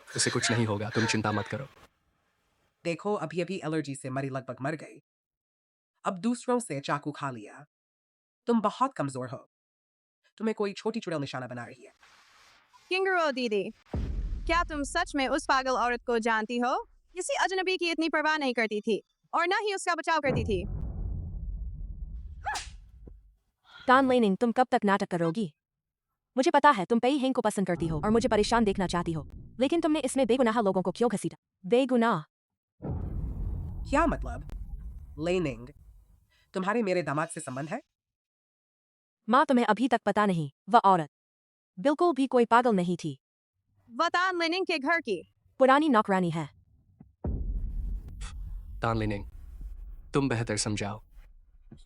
उसे कुछ नहीं होगा, तुम चिंता मत करो। देखो, अभी अभी एलर्जी से मरी लगभग मर गई, अब दूसरों से चाकू खा लिया। तुम बहुत कमजोर हो। तुम्हें कोई छोटी चुड़ैल निशाना बना रही है। किंगरो दीदी, क्या तुम सच में उस पागल औरत को जानती हो? किसी अजनबी की इतनी परवाह नहीं करती थी और न ही उसका बचाव करती थी। तान लेनिंग, तुम कब तक नाटक करोगी? मुझे पता है तुम पेई हेंग को पसंद करती हो और मुझे परेशान देखना चाहती हो, लेकिन तुमने इसमें बेगुनाह लोगों को क्यों घसीटा? बेगुनाह? क्या मतलब? लेनिंग, तुम्हारे मेरे दामाद से संबंध है? माँ, तुम्हें अभी तक पता नहीं, वह औरत बिल्कुल भी कोई पागल नहीं थी। वतान लेनिंग के घर की पुरानी नौकरानी है। तान लेनिंग, तुम बेहतर समझाओ।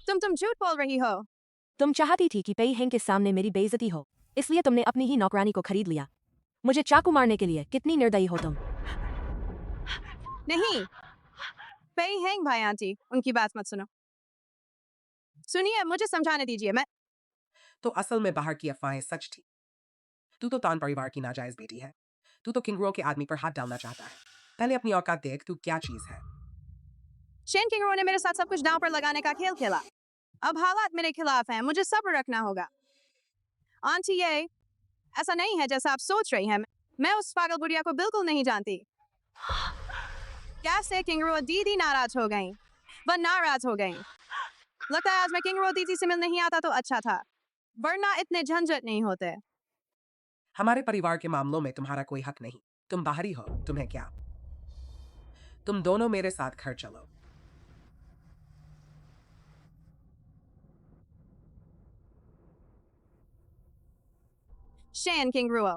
तुम झूठ बोल रही हो। तुम चाहती थी कि पेई हेंग के सामने मेरी बेइज्जती हो, इसलिए तुमने अपनी ही नौकरानी को खरीद लिया। मुझे चाकू मारने के लिए। कितनी निर्दयी हो तुम। नहीं, पेई हेंग भाई आंटी, उनकी बात मत सुनो। सुनिए, मुझे समझाने दीजिए। मैं तो असल में बाहर की अफवाहें सच थी। तू तो तान परिवार की नाजायज बेटी है। तू तो किंगरो के आदमी पर हाथ डालना चाहता है। पहले अपनी औकात देख, तू क्या चीज है। शेन किंगरो ने मेरे साथ सब कुछ दांव पर लगाने का खेल खेला। अब हालात मेरे खिलाफ हैं, मुझे सब्र रखना होगा। आंटी, ये ऐसा नहीं है जैसा आप सोच रही हैं। मैं उस पागल बुढ़िया को बिल्कुल नहीं जानती। कैसे किंगरो दीदी नाराज हो गई? वह नाराज हो गई। लगता है आज मैं किंगरो दीदी से मिलने नहीं आता तो अच्छा था, वरना इतने झंझट नहीं होते। हमारे परिवार के मामलों में तुम्हारा कोई हक नहीं। तुम बाहरी हो, तुम्हें क्या? तुम दोनों मेरे साथ घर चलो। शेन किंगरो,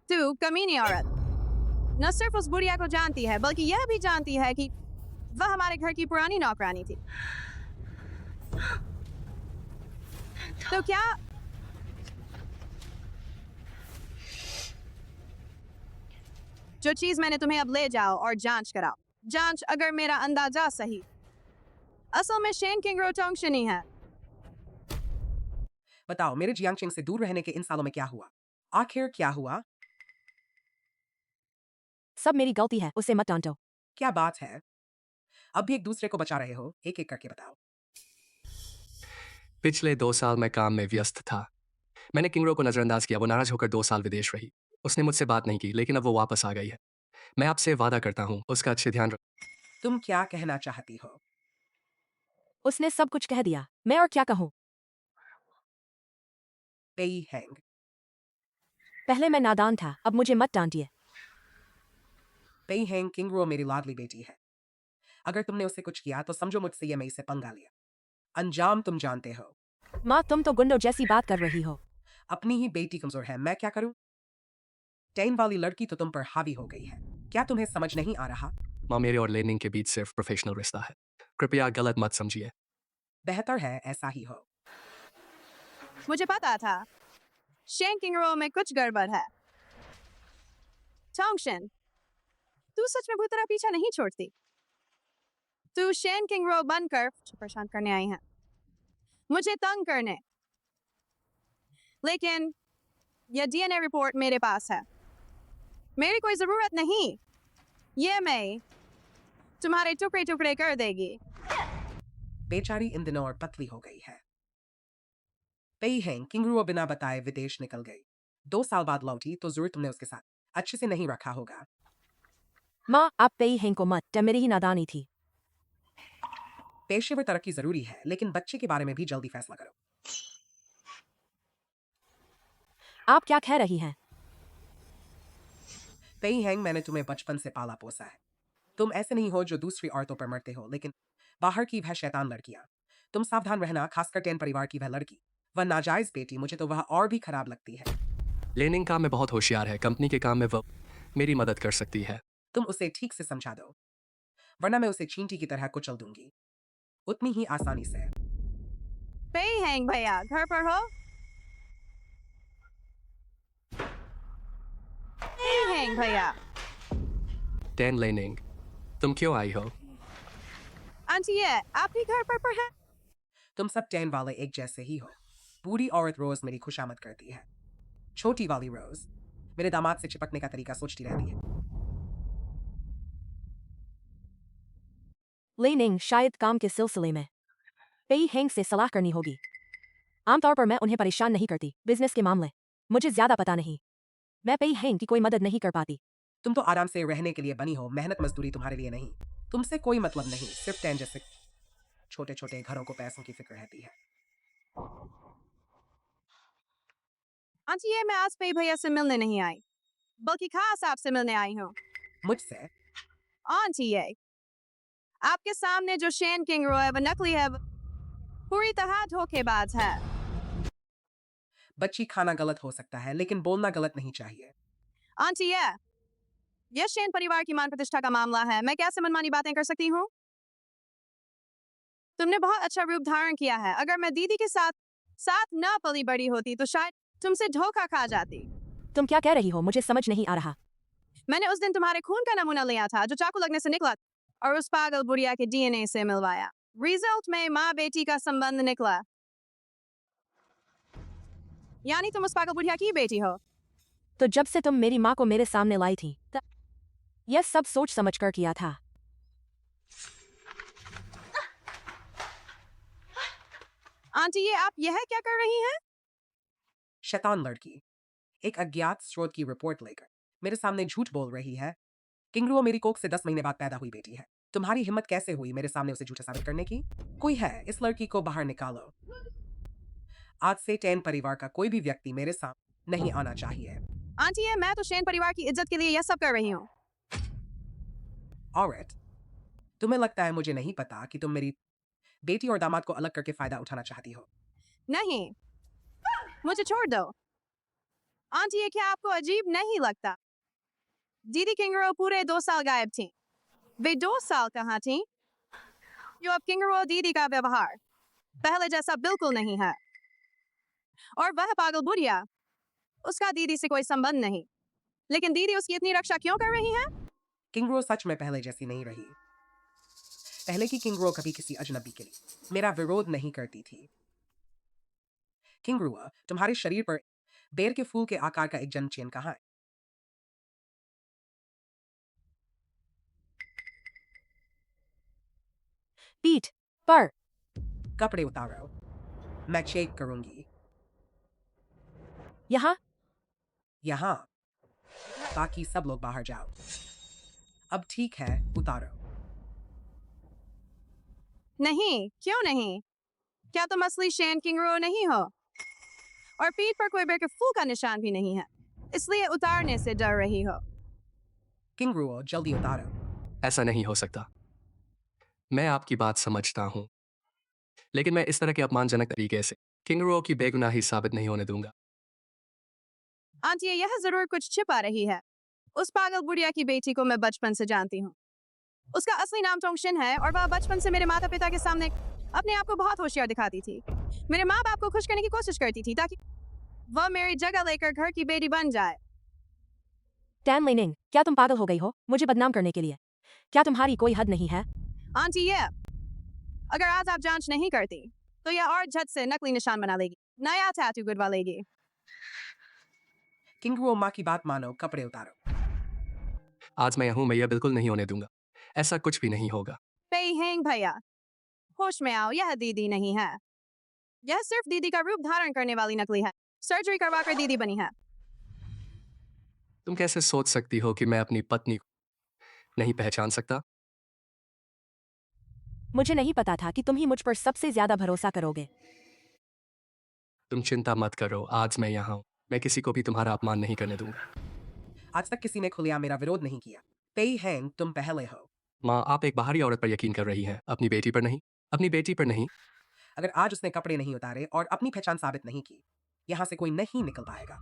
तू कमीनी औरत न सिर्फ उस बुढ़िया को जानती है, बल्कि यह भी जानती है कि वह हमारे घर की पुरानी नौकरानी थी। तो क्या जो चीज मैंने तुम्हें अब ले जाओ और जांच कराओ। जांच अगर मेरा अंदाजा सही। असल में शेन किंगरो टोंगशनी है। बताओ, मेरे जियांगचिंग से दूर रहने के इन सालों में क्या हुआ? आखिर क्या हुआ? सब मेरी गलती है, उसे मत डांटो। क्या बात है? अब भी एक दूसरे को बचा रहे हो? एक एक करके बताओ। पिछले 2 साल मैं काम में व्यस्त था। मैंने किंगरो को नजरअंदाज किया। वो नाराज होकर 2 साल विदेश रही। उसने मुझसे बात नहीं की, लेकिन अब वो वापस आ गई है। मैं आपसे वादा करता हूँ उसका अच्छे ध्यान रख। तुम क्या कहना चाहती हो? उसने सब कुछ कह दिया, मैं और क्या कहूँ? पेई हैंग, पहले मैं नादान था, अब मुझे मत डांटिए। पेई हैंग किंगरो मेरी लाडली बेटी है। अगर तुमने उसे कुछ किया तो समझो मुझसे ये मैं इसे पंगा लिया। अंजाम तुम जानते हो। माँ, तुम तो गुंडों जैसी बात कर रही हो। अपनी ही बेटी कमजोर है, मैं क्या करूं? टेन वाली लड़की तो तुम पर हावी हो गई है। क्या तुम्हें समझ नहीं आ रहा? माँ मेरे और लेनिंग के बीच सिर्फ प्रोफेशनल रिश्ता है, कृपया गलत मत समझिए। बेहतर है ऐसा ही हो। मुझे पता था शेन किंगरो में कुछ गड़बड़ है। टोंगशन, तू सच में बुरी तरह पीछा नहीं छोड़ती। तू शेन किंगरो बनकर परेशान करने आई है, मुझे तंग करने। लेकिन यह डीएनए रिपोर्ट मेरे पास है, मेरी कोई जरूरत नहीं। ये मैं तुम्हारे टुकड़े टुकड़े कर देगी। बेचारी इन दिनों और पतली हो गई है। पेई हेंग किंगरुओ बिना बताए विदेश निकल गई। 2 साल बाद लौटी तो जरूर तुमने उसके साथ अच्छे से नहीं रखा होगा। माँ, आप पेई हेंग को मत, क्या मेरी ही नादानी थी। पेशेवर तरक्की जरूरी है, लेकिन बच्चे के बारे में भी जल्दी फैसला करो। आप क्या कह रही हैं? पेई हेंग, मैंने तुम्हें बचपन से पाला पोसा है। तुम ऐसे नहीं हो जो दूसरी औरतों पर मरते हो, लेकिन बाहर की वह शैतान लड़कियां। तुम सावधान रहना, खासकर टेन परिवार की वह लड़की, वह नाजायज बेटी, मुझे तो वह और भी खराब लगती है। लेनिंग काम में बहुत होशियार है, कंपनी के काम में वो मेरी मदद कर सकती है। तुम उसे ठीक से समझा दो, वरना मैं उसे चींटी की तरह कुचल दूंगी, उतनी ही आसानी से। पेई हेंग भैया घर पर हो? पेई हेंग भैया। टेन लेनिंग, तुम क्यों आई हो? आंटी ये आप भी घर पर है? तुम सब टेन वाले एक जैसे ही हो। बूढ़ी औरत रोज मेरी खुशामद करती है, छोटी वाली रोज मेरे दामाद से चिपकने का तरीका सोचती रहती है। लेनिंग, शायद काम के सिलसिले में पेई हेंग से सलाह करनी होगी। आमतौर पर मैं उन्हें परेशान नहीं करती, बिजनेस के मामले मुझे ज्यादा पता नहीं। मैं पेई हेंग की कोई मदद नहीं कर पाती। तुम तो आराम से रहने के लिए बनी हो, मेहनत मजदूरी तुम्हारे लिए नहीं। तुमसे कोई मतलब नहीं, सिर्फ टेन जैसे छोटे छोटे घरों को पैसों की फिक्र रहती है। आंटी ये मैं आज पेई भैया से मिलने नहीं आई, बल्कि खास आपसे मिलने आई हूँ। मुझसे? आंटी ये आपके सामने जो शेन किंगरो है वह नकली है, पूरी तरह धोखेबाज है। बच्ची खाना गलत हो सकता है, लेकिन बोलना गलत नहीं चाहिए। आंटी यह शेन परिवार की मान प्रतिष्ठा का मामला है, मैं कैसे मनमानी बातें कर सकती हूँ? तुमने बहुत अच्छा रूप धारण किया है। अगर मैं दीदी के साथ साथ न पली बड़ी होती तो शायद तुमसे धोखा खा जाती। तुम क्या कह रही हो, मुझे समझ नहीं आ रहा। मैंने उस दिन तुम्हारे खून का नमूना लिया था जो चाकू लगने से निकला, और उस पागल बुढ़िया के डीएनए से मिलवाया। रिजल्ट में माँ बेटी का संबंध निकला। यानी तुम उस पागल बुढ़िया की बेटी हो। तो जब से तुम मेरी माँ को मेरे सामने लाई थी, यह सब सोच समझ कर किया था। आंटी ये आप यह क्या कर रही हैं? शैतान लड़की एक अज्ञात स्रोत की रिपोर्ट लेकर मेरे सामने झूठ बोल रही है। किंगरुओ मेरी कोख से 10 महीने बाद पैदा हुई बेटी है। तुम्हारी हिम्मत कैसे हुई मेरे सामने उसे झूठा साबित करने की? कोई है, इस लड़की को बाहर निकालो। आज से टेन परिवार का कोई भी व्यक्ति मेरे सामने नहीं आना चाहिए। आंटी ये मैं तो शेन परिवार की इज्जत के लिए यह सब कर रही हूँ। औरत, तुम्हें लगता है मुझे नहीं पता कि तुम मेरी बेटी और दामाद को अलग करके फायदा उठाना चाहती हो? नहीं, मुझे छोड़ दो। आंटी ये क्या आपको अजीब नहीं लगता? दीदी किंगरो पूरे 2 साल गायब थी। वे 2 साल कहाँ थी? जो अब किंगरो दीदी का व्यवहार पहले जैसा बिल्कुल नहीं है। और वह पागल बुढ़िया, उसका दीदी से कोई संबंध नहीं, लेकिन दीदी उसकी इतनी रक्षा क्यों कर रही है? किंगरो सच में पहले जैसी नहीं रही। पहले की किंगरो कभी किसी अजनबी के लिए मेरा विरोध नहीं करती थी। किंगरुआ, तुम्हारे शरीर पर बेर के फूल के आकार का एक जन्म चेन कहाँ है? पीठ पर। कपड़े उतारो, मैं चेक करूंगी। यहाँ यहाँ, ताकि सब लोग बाहर जाओ। अब ठीक है, उतारो। नहीं, क्यों नहीं? क्या तुम असली शेन किंगरो नहीं हो? और पीठ पर कोई बेर के फूल का निशान भी नहीं है, इसलिए उतारने से डर रही हो। किंगरुओ, जल्दी उतारो। ऐसा नहीं हो सकता। मैं आपकी बात समझता हूँ, लेकिन मैं इस तरह के अपमानजनक तरीके से किंगरुओ की बेगुनाही साबित नहीं होने दूंगा। आंटी यह जरूर कुछ छिपा रही है। उस पागल बुढ़िया की बेटी को मैं बचपन से जानती हूँ। उसका असली नाम टोंगशिन है और वह बचपन से मेरे माता पिता के सामने अपने आप को बहुत होशियार दिखाती थी। मेरे माँ बाप को खुश करने की कोशिश करती थी ताकि वह मेरी जगह लेकर घर की बेटी बन जाए। टैन लेनिंग, क्या तुम पागल हो गई हो मुझे बदनाम करने के लिए? क्या तुम्हारी कोई हद नहीं है? आंटी ये अगर आज आप जांच नहीं करती तो यह और झट से नकली निशान बना लेगी, नया टैटू गुडवा लेगी। किंगरुओ माँ की बात मानो, कपड़े उतारो। आज मैं हूँ, मैं यह बिल्कुल नहीं होने दूंगा। ऐसा कुछ भी नहीं होगा। पेई हेंग भैया, होश में आओ, यह दीदी नहीं है। यह सिर्फ दीदी का रूप धारण करने वाली नकली है। सर्जरी करवाकर दीदी बनी है। तुम कैसे सोच सकती हो कि मैं अपनी पत्नी को नहीं पहचान सकता? मुझे नहीं पता था कि तुम ही मुझ पर सबसे ज्यादा भरोसा करोगे। तुम चिंता मत करो, आज मैं यहाँ हूँ। मैं किसी को भी तुम्हारा अपमान नहीं करने दूंगा। आज तक किसी ने खुलेआम मेरा विरोध नहीं किया। पेई हैंग, तुम पहले हो। माँ, आप एक बाहरी औरत पर यकीन कर रही हैं, अपनी बेटी पर नहीं। अपनी बेटी पर नहीं। अगर आज उसने कपड़े नहीं उतारे और अपनी पहचान साबित नहीं की, यहाँ से कोई नहीं निकल पाएगा।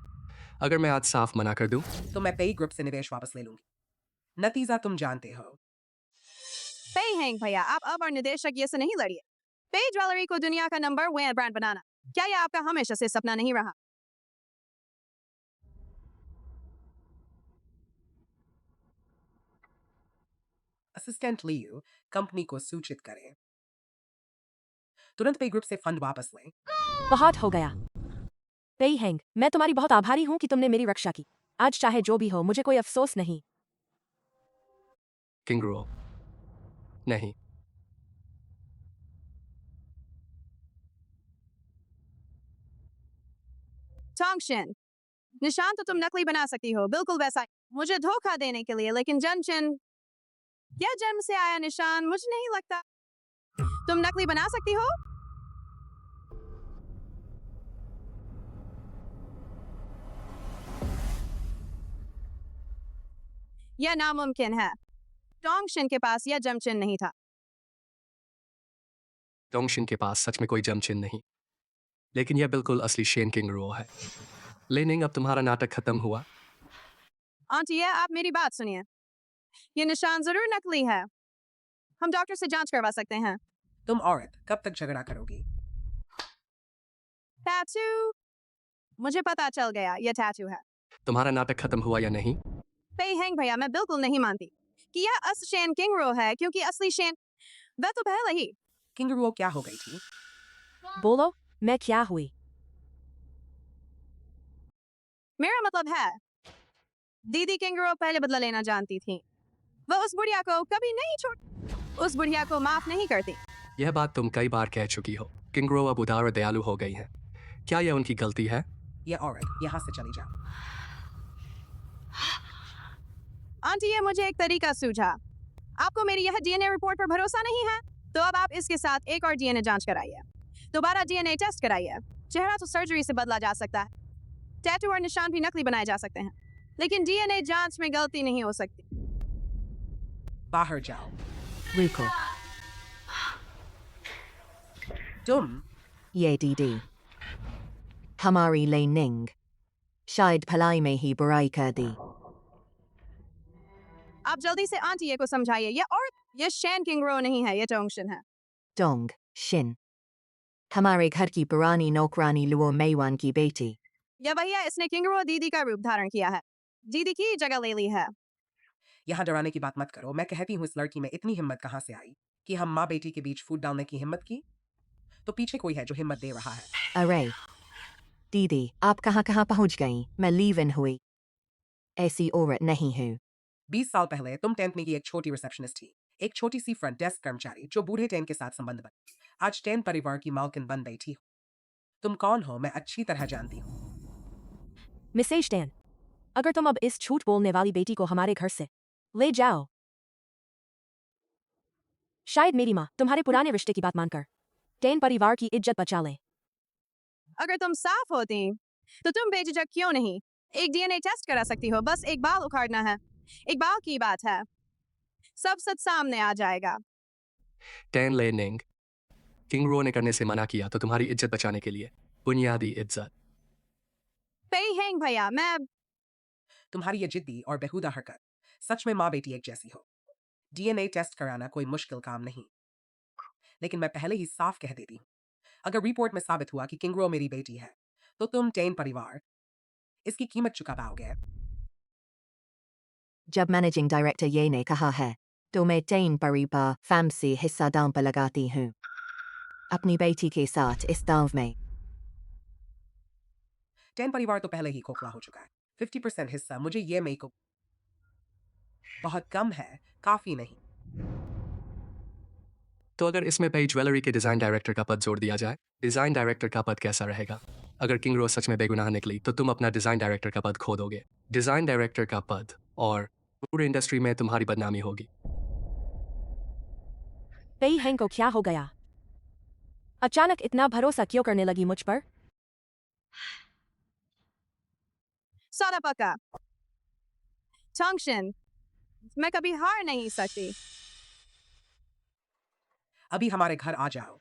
अगर मैं आज साफ मना कर दूं, तो मैं पेई ग्रुप से निवेश वापस ले लूंगी। नतीजा तुम जानते हो। पेई हेंग भैया, आप अब और निदेशक ये से नहीं लड़िए। पेई ज्वेलरी को दुनिया का नंबर 1 ब्रांड बनाना, क्या यह आपका हमेशा से सपना नहीं रहा? असिस्टेंट लियू, कंपनी को सूचित करें। तुरंत पे ग्रुप से फंड वापस लें। बहुत हो गया। पेई हेंग, मैं तुम्हारी बहुत आभारी हूँ कि तुमने मेरी रक्षा की। आज चाहे जो भी हो मुझे कोई अफसोस नहीं। किंगरुओ, नहीं। टोंगशिन, निशान तो तुम नकली बना सकती हो, बिल्कुल वैसा मुझे धोखा देने के लिए, लेकिन जन्मचिन या जन्म से आया निशान मुझे नहीं लगता तुम नकली बना सकती हो। यह नामुमकिन है। टोंगशिन के पास यह जमचिन नहीं था। टोंगशिन के पास सच में कोई जमचिन नहीं, लेकिन यह बिल्कुल असली शेन किंगरुओ है। लेनिंग, अब तुम्हारा नाटक खत्म हुआ। आंटी, आप मेरी बात सुनिए। ये निशान जरूर नकली है। हम डॉक्टर से जांच करवा सकते हैं। तुम औरत कब तक झगड़ा करोगी? टैटू, मुझे पता चल गया यह टैटू है। तुम्हारा नाटक खत्म हुआ या नहीं? पेई हेंग भैया, मैं बिल्कुल नहीं मानती कि यह असली शेन किंगरो है, क्योंकि असली शेन वह तो पहले ही। किंगरुओ क्या हो गई थी? बोलो, मैं क्या हुई? मेरा मतलब है दीदी किंगरो पहले बदला लेना जानती थी। वह उस बुढ़िया को कभी नहीं उस बुढ़िया को माफ नहीं करती। यह बात तुम कई बार कह चुकी हो। किंगरुओ अब उदार और दयालु हो गई हैं। क्या यह उनकी गलती है? यह औरत यहाँ से चली जाओ। आंटी, ये मुझे एक तरीका सूझा। आपको मेरी यह डीएनए रिपोर्ट पर भरोसा नहीं है, तो अब आप इसके साथ एक और डीएनए जांच कराइए। दोबारा डीएनए टेस्ट कराइए। चेहरा तो सर्जरी से बदला जा सकता है, टैटू और निशान भी नकली बनाए जा सकते हैं, लेकिन डीएनए जांच में गलती नहीं हो सकती। बाहर जाओ। रुको। तुम ये दीदी हमारी लेनिंग शायद भलाई में ही बुराई कर दी। आप जल्दी से आंटी को समझाइए, ये शेन किंगरो नहीं है, ये टोंगशिन है। डोंग शिन, हमारे घर की पुरानी नौकरानी लुओ मेवान की बेटी। यह वही है, इसने किंगरो दीदी का रूप धारण किया है, दीदी की जगह ले ली है। यहाँ डराने की बात मत करो। मैं कहती हूँ, इस लड़की में इतनी हिम्मत कहाँ से आई कि हम माँ बेटी के बीच फूट डालने की हिम्मत की? तो पीछे कोई है जो हिम्मत दे रहा है। अरे दीदी, आप कहाँ कहाँ पहुँच गई? मैं लीव इन हुई। ऐसी औरत नहीं हूँ। 20 साल पहले तुम टेंथ में की एक छोटी रिसेप्शनिस्ट थी, एक छोटी सी फ्रंट डेस्क कर्मचारी जो बूढ़े टेन के साथ संबंध बनी। आज टेन परिवार की मालकिन बन बैठी हो। तुम कौन हो मैं अच्छी तरह जानती हूँ। मिसेज टैन, अगर तुम अब इस झूठ बोलने वाली बेटी को हमारे घर से ले जाओ, शायद मेरी माँ तुम्हारे पुराने रिश्ते की बात मानकर टैन परिवार की इज्जत बचा ले। अगर तुम साफ होती तो तुम बेझिझक क्यों नहीं एक डीएनए टेस्ट करा सकती हो? बस एक बाल उखाड़ना है, एक बाल की बात है, सब सच सामने आ जाएगा। टैन लेनिंग, किंगरुओ ने करने से मना किया तो तुम्हारी इज्जत बचाने के लिए, बुनियादी इज्जत। पेई हेंग भैया, मैं तुम्हारी ये जिद्दी और बेहुदा हरकत, सच में माँ बेटी एक जैसी हो। डीएनए टेस्ट कराना कोई मुश्किल काम नहीं, लेकिन मैं पहले ही साफ कह देती हूँ, अगर रिपोर्ट में साबित हुआ कि किंग्रो मेरी बेटी है तो तुम टेन परिवार इसकी कीमत चुका पाओगे। जब मैनेजिंग डायरेक्टर ये ने कहा है तो मैं टेन परिवार फैम से हिस्सा दांव पर लगाती हूँ अपनी बेटी के साथ इस दांव में। टेन परिवार तो पहले ही खोखला हो चुका है। 50% हिस्सा मुझे ये मेरे को बहुत कम है, काफी नहीं। तो अगर इसमें पेई ज्वेलरी के डिज़ाइन डायरेक्टर का पद जोड़ दिया जाए, डिज़ाइन डायरेक्टर का पद कैसा रहेगा? अगर किंग रोज सच में बेगुनाह निकली तो तुम अपना डिज़ाइन डायरेक्टर का पद खो दोगे। डिज़ाइन डायरेक्टर का पद और पूरे इंडस्ट्री में तुम्हारी बदनामी होगी। पेई हेंग को क्या हो गया? अचानक इतना भरोसा क्यों करने लगी मुझ पर? सारा पका टंक्शन, मैं कभी हार नहीं सकती। अभी हमारे घर आ जाओ।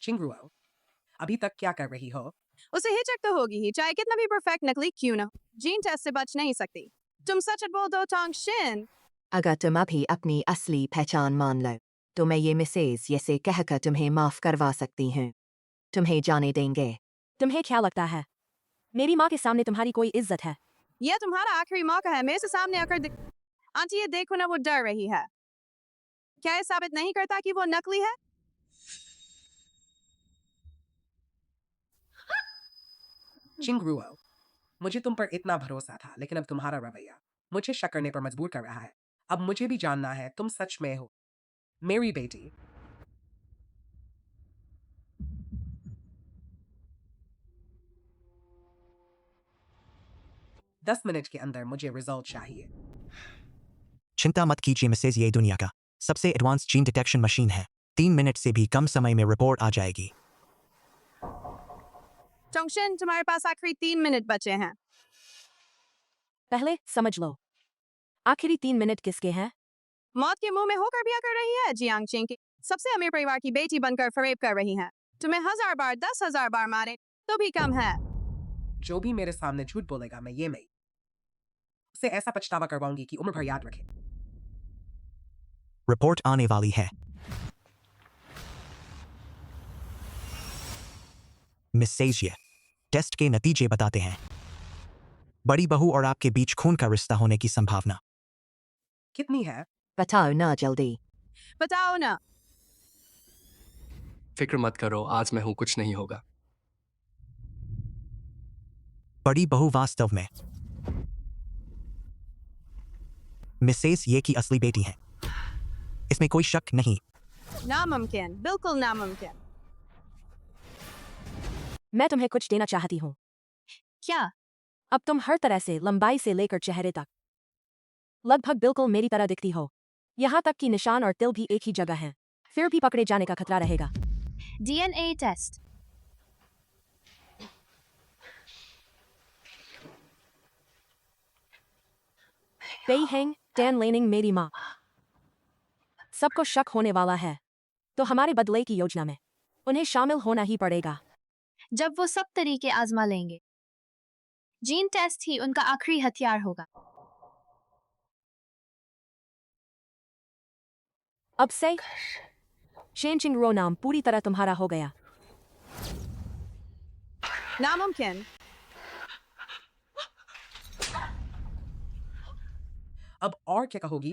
चिंगरुओ, अभी तक क्या कर रही हो? उसे हिचक तो होगी ही, चाहे कितना भी परफेक्ट नकली क्यों ना हो। जीन टेस्ट से बच नहीं सकती। तुम सच बोल दो टोंगशिन। अगर तुम अभी अपनी असली पहचान मान लो तो मैं ये मिसेज ये से कहकर तुम्हें माफ करवा सकती हूँ। तुम्हें जाने देंगे। तुम्हें क्या लगता है मेरी माँ के सामने तुम्हारी कोई इज्जत है? यह तुम्हारा आखिरी मौका है मेरे से सामने आकर आंटी ये देखो ना, वो डर रही है। क्या यह साबित नहीं करता कि वो नकली है? चिंगरुओ, मुझे तुम पर इतना भरोसा था, लेकिन अब तुम्हारा रवैया मुझे शक करने पर मजबूर कर रहा है। अब मुझे भी जानना है तुम सच में हो मेरी बेटी। दस मिनट के अंदर मुझे रिजल्ट चाहिए। चिंता मत कीजिए मिसेज, ये दुनिया का सबसे एडवांस जीन डिटेक्शन मशीन है। 3 मिनट से भी कम समय में रिपोर्ट आ जाएगी। टोंगशिन, तुम्हारे पास आखिरी 3 मिनट बचे हैं। पहले समझ लो, आखिरी 3 मिनट किसके हैं? मौत के मुंह में होकर भी कर रही है जियांग चिंग की सबसे अमीर परिवार की बेटी बनकर फरेब कर रही है। तुम्हें 1000 बार 10,000 बार मारे तो भी कम है। जो भी मेरे सामने झूठ बोलेगा मैं उसे ऐसा पछतावा करवाऊंगी कि उम्र भर याद रखे। रिपोर्ट आने वाली है। मिसेज, ये टेस्ट के नतीजे बताते हैं बड़ी बहू और आपके बीच खून का रिश्ता होने की संभावना कितनी है? बताओ ना जल्दी। बताओ ना। फिक्र मत करो, आज मैं हूँ, कुछ नहीं होगा। बड़ी बहू वास्तव में मिसेज ये की असली बेटी है, इसमें कोई शक नहीं। नामुमकिन, बिल्कुल नामुमकिन। मैं तुम्हें कुछ देना चाहती हूँ। क्या? अब तुम हर तरह से, लंबाई से लेकर चेहरे तक लगभग बिल्कुल मेरी तरह दिखती हो। यहाँ तक कि निशान और तिल भी एक ही जगह हैं। फिर भी पकड़े जाने का खतरा रहेगा। DNA test. Pei Heng, Dan laning मेरी माँ। सबको शक होने वाला है, तो हमारे बदले की योजना में उन्हें शामिल होना ही पड़ेगा। जब वो सब तरीके आजमा लेंगे, जीन टेस्ट ही उनका आखिरी हथियार होगा। अब से शेनचिंग रो नाम पूरी तरह तुम्हारा हो गया। नामुमकिन। अब और क्या कहोगी?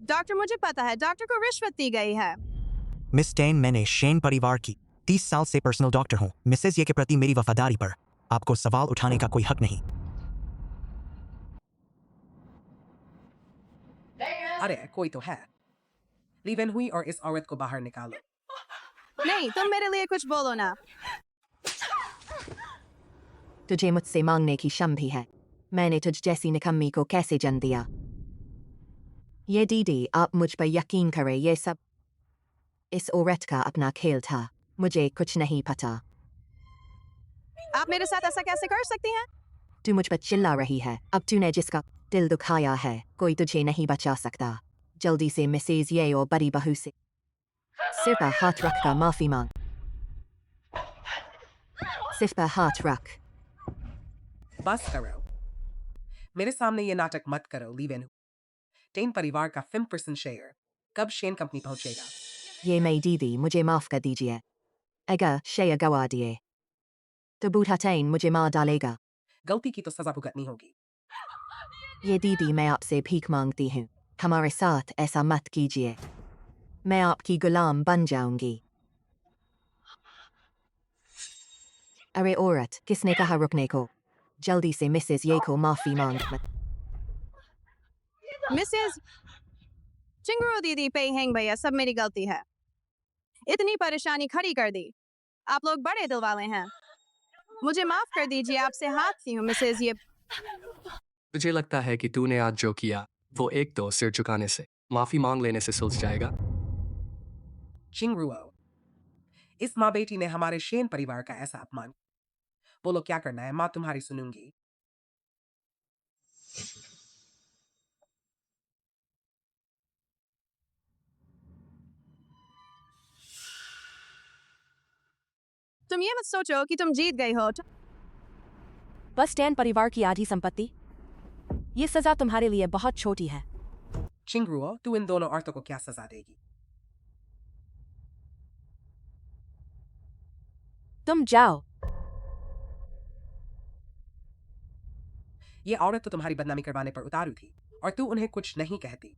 डॉक्टर, मुझे पता है डॉक्टर को रिश्वत दी गई है। मिस टेन, मैंने शेन परिवार की 30 साल से पर्सनल डॉक्टर हूँ। मिसेज ये के प्रति मेरी वफादारी पर आपको सवाल उठाने का कोई हक नहीं। अरे कोई तो है। लीवन हुई और इस औरत को बाहर निकालो। नहीं, तुम मेरे लिए कुछ बोलो ना। तुझे मुझसे मांगने की क्षम भी है। मैंने तुझ जैसी निकम्मी को कैसे जन्म दिया? ये दीदी, आप मुझ पर यकीन करें, ये सब इस औरत का अपना खेल था। मुझे कुछ नहीं पता। आप मेरे साथ ऐसा कैसे कर सकती हैं? तू मुझ पर चिल्ला रही है। अब तूने जिसका दिल दुखाया है, कोई तुझे नहीं बचा सकता। जल्दी से मिसेज ये और बड़ी बहू से सिर पर हाथ रखकर माफी मांग। सिर पर हाथ रख। बस करो, मेरे सामने ये नाटक मत करो लीवेन। टेन परिवार का 5% शेयर कब शेन कंपनी पहुंचेगा? ये मेरी दीदी, मुझे माफ कर दीजिए। अगर शेयर गवा दिए तो बूढ़ा टेन मुझे मार डालेगा। गलती की तो सजा भुगतनी होगी। ये दीदी, मैं आपसे भीख मांगती हूँ, हमारे साथ ऐसा मत कीजिए। मैं आपकी गुलाम बन जाऊंगी। अरे औरत, किसने कहा रुकने को? जल्दी से मिसेस ये को माफी मांग मत। मिसेस चिंगरू दीदी, पे हैंग भैया, सब मेरी गलती है। इतनी परेशानी खड़ी कर दी। आप लोग बड़े दिल वाले हैं, मुझे माफ कर दीजिए। आपसे हाथ सी हूँ मिसेस ये। तुझे लगता है कि तूने आज जो किया वो एक तो सिर झुकाने से, माफी मांग लेने से सुलझ जाएगा? चिंगरुओ, इस माँ बेटी ने हमारे शेन परिवार का ऐसा अपमान। बोलो क्या करना है, माँ तुम्हारी सुनूंगी। तुम ये मत सोचो कि तुम जीत गई हो। बस टैन परिवार की आधी संपत्ति, ये सजा तुम्हारे लिए बहुत छोटी है। चिंगरुओ, तू इन दोनों औरतों को क्या सजा देगी? तुम जाओ। ये औरत तो तुम्हारी बदनामी करवाने पर उतारू थी और तू उन्हें कुछ नहीं कहती।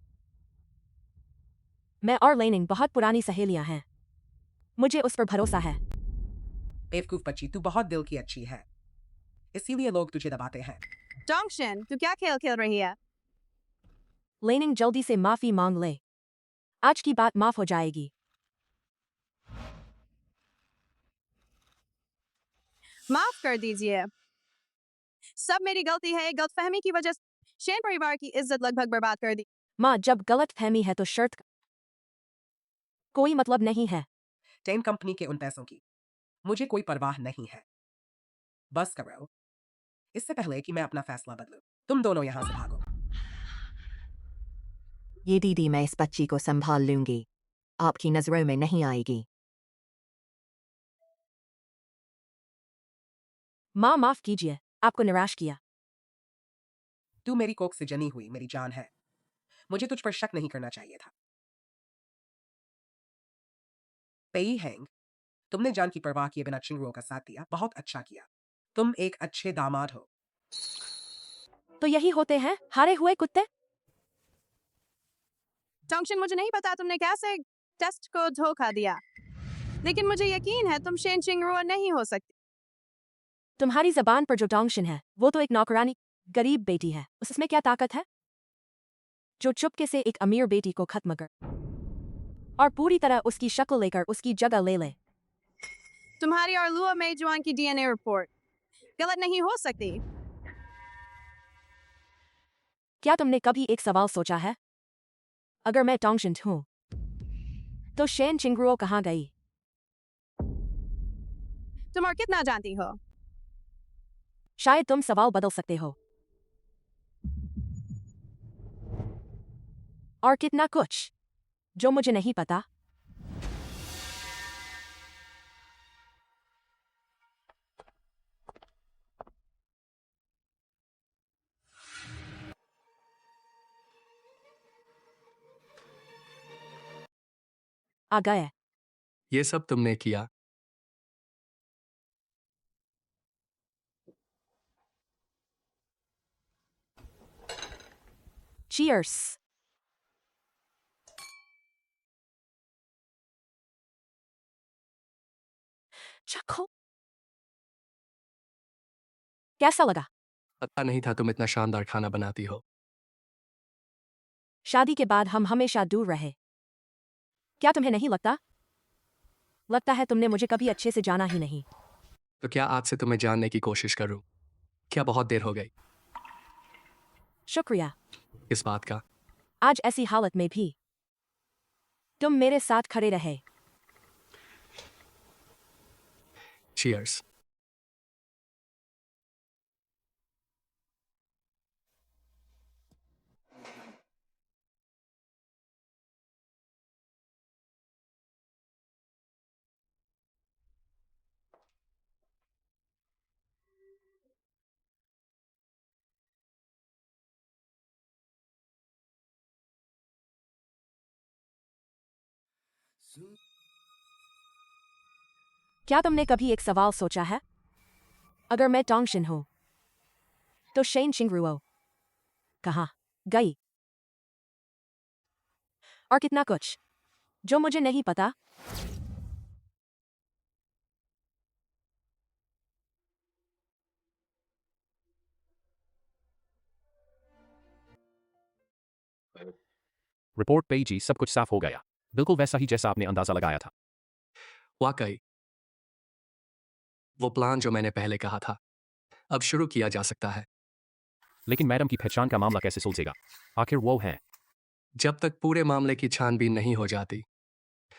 मैं और लेनिंग बहुत पुरानी सहेलियां हैं, मुझे उस पर भरोसा है। बेवकूफ बच्ची, तू बहुत दिल की अच्छी है, इसीलिए लोग तुझे दबाते हैं। डोंगशन, तू क्या खेल खेल रही है? लेनिंग जल्दी से माफी मांग ले, आज की बात माफ हो जाएगी। माफ कर दीजिए, सब मेरी गलती है। गलतफहमी की वजह से शेन परिवार की इज्जत लगभग बर्बाद कर दी। माँ, जब गलत फहमी है तो शर्त का कोई मतलब नहीं है। टेन कंपनी के उन पैसों की मुझे कोई परवाह नहीं है। बस करो, इससे पहले कि मैं अपना फैसला बदलूं। तुम दोनों यहां से भागो। ये दीदी, मैं इस बच्ची को संभाल लूंगी, आपकी नजरों में नहीं आएगी। माँ, माफ कीजिए, आपको निराश किया। तू मेरी कोख से जनी हुई मेरी जान है, मुझे तुझ पर शक नहीं करना चाहिए था। पेई हैंग, तुमने जान की परवाह किए बिना चिंगरुओं का साथ दिया, बहुत अच्छा किया। तुम एक अच्छे दामाद हो। तो यही होते हैं हारे हुए कुत्ते। डोंगशन, मुझे नहीं पता तुमने कैसे टेस्ट को धोखा दिया, लेकिन मुझे यकीन है तुम शेन चिंगरुओ नहीं हो सकती। तुम्हारी जबान पर जो डोंगशन है वो तो एक नौकरानी गरीब बेटी है, उसमें क्या ताकत है जो चुपके से एक अमीर बेटी को खत्म कर और पूरी तरह उसकी शक्ल लेकर उसकी जगह ले ले। तुम्हारी और लुआ मेजुआन की डीएनए रिपोर्ट गलत नहीं हो सकती। क्या तुमने कभी एक सवाल सोचा है, अगर मैं डोंगशन हूं तो शेन चिंगरुओ कहाँ गई? तुम और कितना जानती हो? शायद तुम सवाल बदल सकते हो, और कितना कुछ जो मुझे नहीं पता। आ गए। ये सब तुमने किया? चीयर्स। चखो, कैसा लगा? पता नहीं था तुम इतना शानदार खाना बनाती हो। शादी के बाद हम हमेशा दूर रहे, क्या तुम्हें नहीं लगता? लगता है तुमने मुझे कभी अच्छे से जाना ही नहीं। तो क्या आज से तुम्हें जानने की कोशिश करूं? क्या बहुत देर हो गई? शुक्रिया। इस बात का? आज ऐसी हालत में भी तुम मेरे साथ खड़े रहे। चीयर्स। क्या तुमने कभी एक सवाल सोचा है? अगर मैं टोंगशिन हूं तो शेन चिंगरुओ कहाँ गई? और कितना कुछ जो मुझे नहीं पता। रिपोर्ट पेजी सब कुछ साफ हो गया, बिल्कुल वैसा ही जैसा आपने अंदाजा लगाया था। वाकई वो प्लान जो मैंने पहले कहा था अब शुरू किया जा सकता है। लेकिन मैडम की पहचान का मामला कैसे सुलझेगा? आखिर वो है। जब तक पूरे मामले की छानबीन नहीं हो जाती,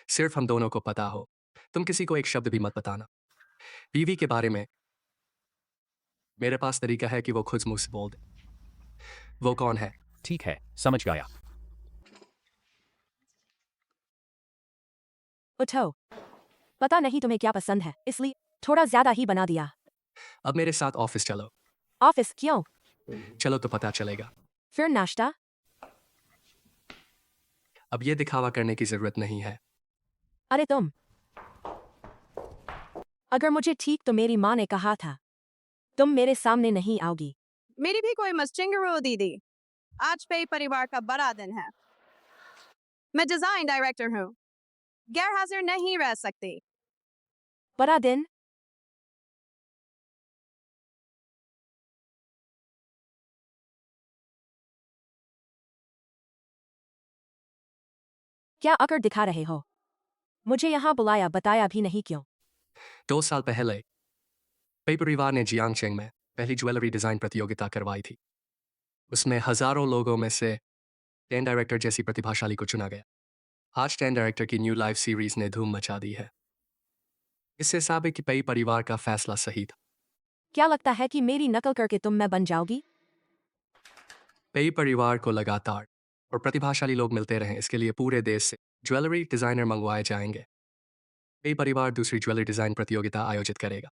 सिर्फ हम दोनों को पता हो, तुम किसी को एक शब्द भी मत बताना। बीवी के बारे में मेरे पास तरीका है कि वो खुद मुंह से बोल दे। वो कौन है? ठीक है, समझ गया। उठो। पता नहीं तुम्हें क्या पसंद है, इसलिए थोड़ा ज्यादा ही बना दिया। अब मेरे साथ ऑफिस चलो। ऑफिस क्यों? चलो तो पता चलेगा। फिर नाश्ता? अब ये दिखावा करने की जरूरत नहीं है। अरे तुम, अगर मुझे ठीक तो मेरी माँ ने कहा था तुम मेरे सामने नहीं आओगी। मेरी भी कोई मस्चिंगरो दीदी। आज पे परिवार का बड़ा दिन है। मैं डिजाइन डायरेक्टर हूँ, गैर हाजिर नहीं रह सकती। बड़ा दिन? क्या अकड़ दिखा रहे हो? मुझे यहाँ बुलाया बताया भी नहीं क्यों? 2 साल पहले पे परिवार ने जियांगचेंग में पहली ज्वेलरी डिजाइन प्रतियोगिता करवाई थी। उसमें हजारों लोगों में से 10 डायरेक्टर जैसी प्रतिभाशाली को चुना गया। आज 10 डायरेक्टर की न्यू लाइव सीरीज ने धूम मचा दी है। इससे साबित कि पे परिवार का फैसला सही था। क्या लगता है कि मेरी नकल करके तुम मैं बन जाओगी? पे परिवार को लगातार और प्रतिभाशाली लोग मिलते रहें, इसके लिए पूरे देश से ज्वेलरी डिजाइनर मंगवाए जाएंगे। पे परिवार दूसरी ज्वेलरी डिजाइन प्रतियोगिता आयोजित करेगा।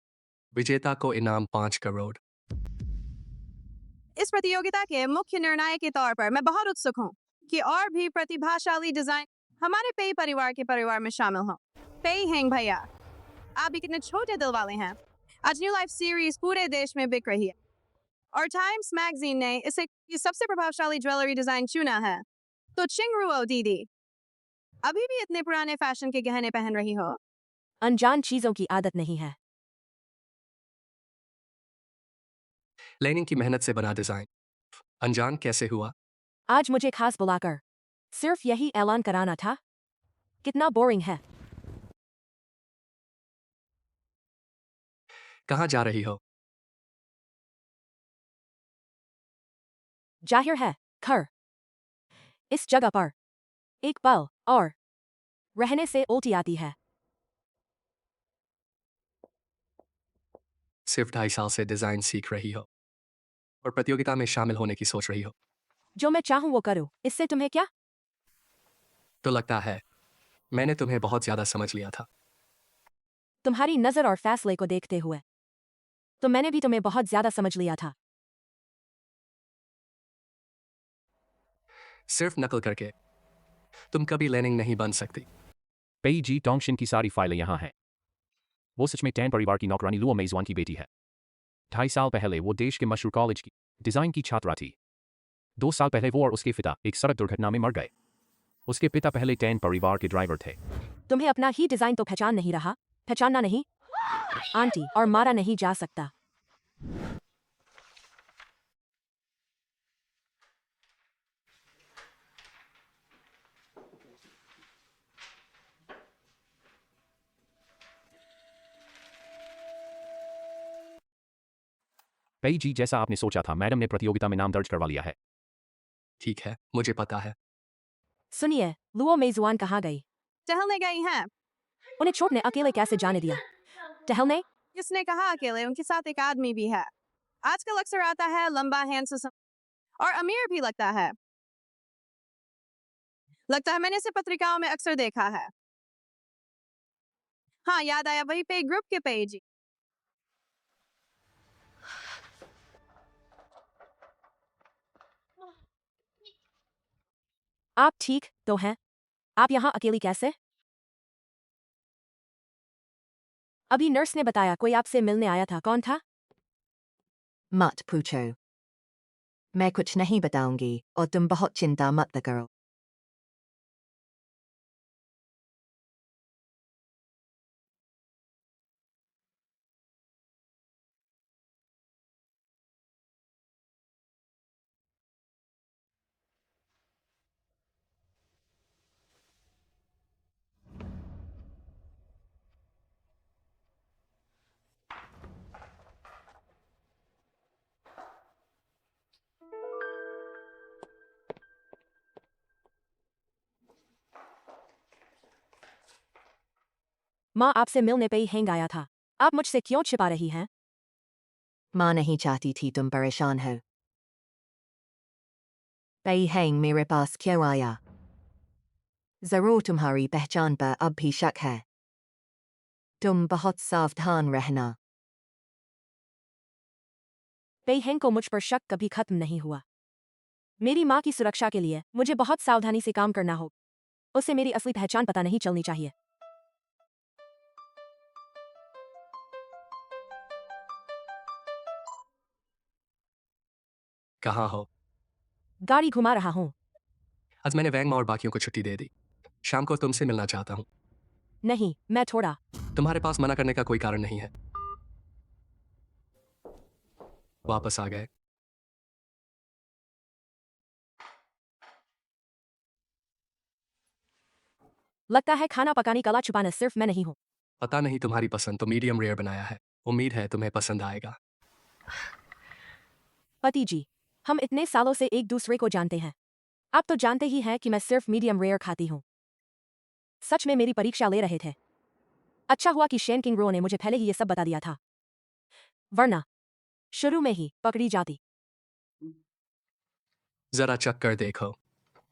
विजेता को इनाम 5 करोड़। इस प्रतियोगिता के मुख्य निर्णायक के तौर पर मैं बहुत उत्सुक हूँ कि और भी प्रतिभाशाली डिजाइन हमारे पे परिवार के परिवार में शामिल हों। पे हेंग भैया, आप भी कितने छोटे दिल वाले हैं। आज न्यू लाइफ सीरीज पूरे देश में बिक रही है और टाइम्स मैगजीन ने इसे की सबसे प्रभावशाली ज्वेलरी डिजाइन चुना है। तो चिंगरुओ दीदी, अभी भी इतने पुराने फैशन के गहने पहन रही हो? अनजान चीजों की आदत नहीं है। लेनिन की मेहनत से बना डिजाइन अनजान कैसे हुआ? आज मुझे खास बुलाकर सिर्फ यही ऐलान कराना था। कितना बोरिंग है। कहाँ जा रही हो? जाहिर है घर। इस जगह पर एक पल और रहने से उल्टी आती है। सिर्फ 2.5 साल से डिजाइन सीख रही हो और प्रतियोगिता में शामिल होने की सोच रही हो। जो मैं चाहूं वो करूं, इससे तुम्हें क्या? तो लगता है मैंने तुम्हें बहुत ज्यादा समझ लिया था। तुम्हारी नजर और फैसले को देखते हुए तो मैंने भी तुम्हें बहुत ज्यादा समझ लिया था। सिर्फ नकल करके तुम कभी लेनिंग नहीं बन सकती। पेजी टोंगशिन की सारी फाइलें यहाँ हैं। वो सच में टैन परिवार की नौकरानी लुओ मेजवान की बेटी है। 2.5 साल पहले वो देश के मशहूर कॉलेज की डिजाइन की छात्रा थी। 2 साल पहले वो और उसके पिता एक सड़क दुर्घटना में मर गए। उसके पिता पहले टैन परिवार के ड्राइवर थे। तुम्हें अपना ही डिजाइन तो पहचान नहीं रहा? पहचानना नहीं आंटी और मारा नहीं जा सकता। पेजी जैसा आपने सोचा था, मैडम ने प्रतियोगिता में नाम दर्ज करवा लिया है। ठीक है, मुझे पता है। सुनिए, लुओ मेजुआन कहाँ गई? टहलने गई हैं। उन्हें छोटने अकेले कैसे जाने दिया? टहलने? किसने कहा अकेले? उनके साथ एक आदमी भी है। आजकल अक्सर आता है, लंबा हैंडसम और अमीर भी लगता है। लगता है मैंने इसे पत्रिकाओं में अक्सर देखा है। हाँ, याद आया, वही पे ग्रुप के पेज। आप ठीक तो हैं? आप यहाँ अकेली कैसे? अभी नर्स ने बताया कोई आपसे मिलने आया था, कौन था? मत पूछो। मैं कुछ नहीं बताऊंगी और तुम बहुत चिंता मत करो। माँ आपसे मिलने पे ही हैंग आया था। आप मुझसे क्यों छिपा रही हैं? माँ नहीं चाहती थी तुम परेशान हो। बेई हैंग मेरे पास क्यों आया? जरूर तुम्हारी पहचान पर अब भी शक है। तुम बहुत सावधान रहना। पेहेंग को मुझ पर शक कभी खत्म नहीं हुआ। मेरी माँ की सुरक्षा के लिए मुझे बहुत सावधानी से काम करना हो। उसे मेरी असली पहचान पता नहीं चलनी चाहिए। कहाँ हो? गाड़ी घुमा रहा हूँ। आज मैंने वैंग और बाकियों को छुट्टी दे दी। शाम को तुमसे मिलना चाहता हूँ। नहीं, मैं थोड़ा। तुम्हारे पास मना करने का कोई कारण नहीं है। वापस आ गए। लगता है खाना पकाने कला छुपाना सिर्फ मैं नहीं हूँ। पता नहीं तुम्हारी पसंद तो मीडियम रेयर बनाया है। उम्मीद है तुम्हें पसंद आएगा। पति जी, हम इतने सालों से एक दूसरे को जानते हैं। आप तो जानते ही हैं कि मैं सिर्फ मीडियम रेयर खाती हूँ। सच में मेरी परीक्षा ले रहे थे। अच्छा हुआ कि शेन किंग रो ने मुझे पहले ही ये सब बता दिया था, वरना शुरू में ही पकड़ी जाती। जरा चख कर देखो।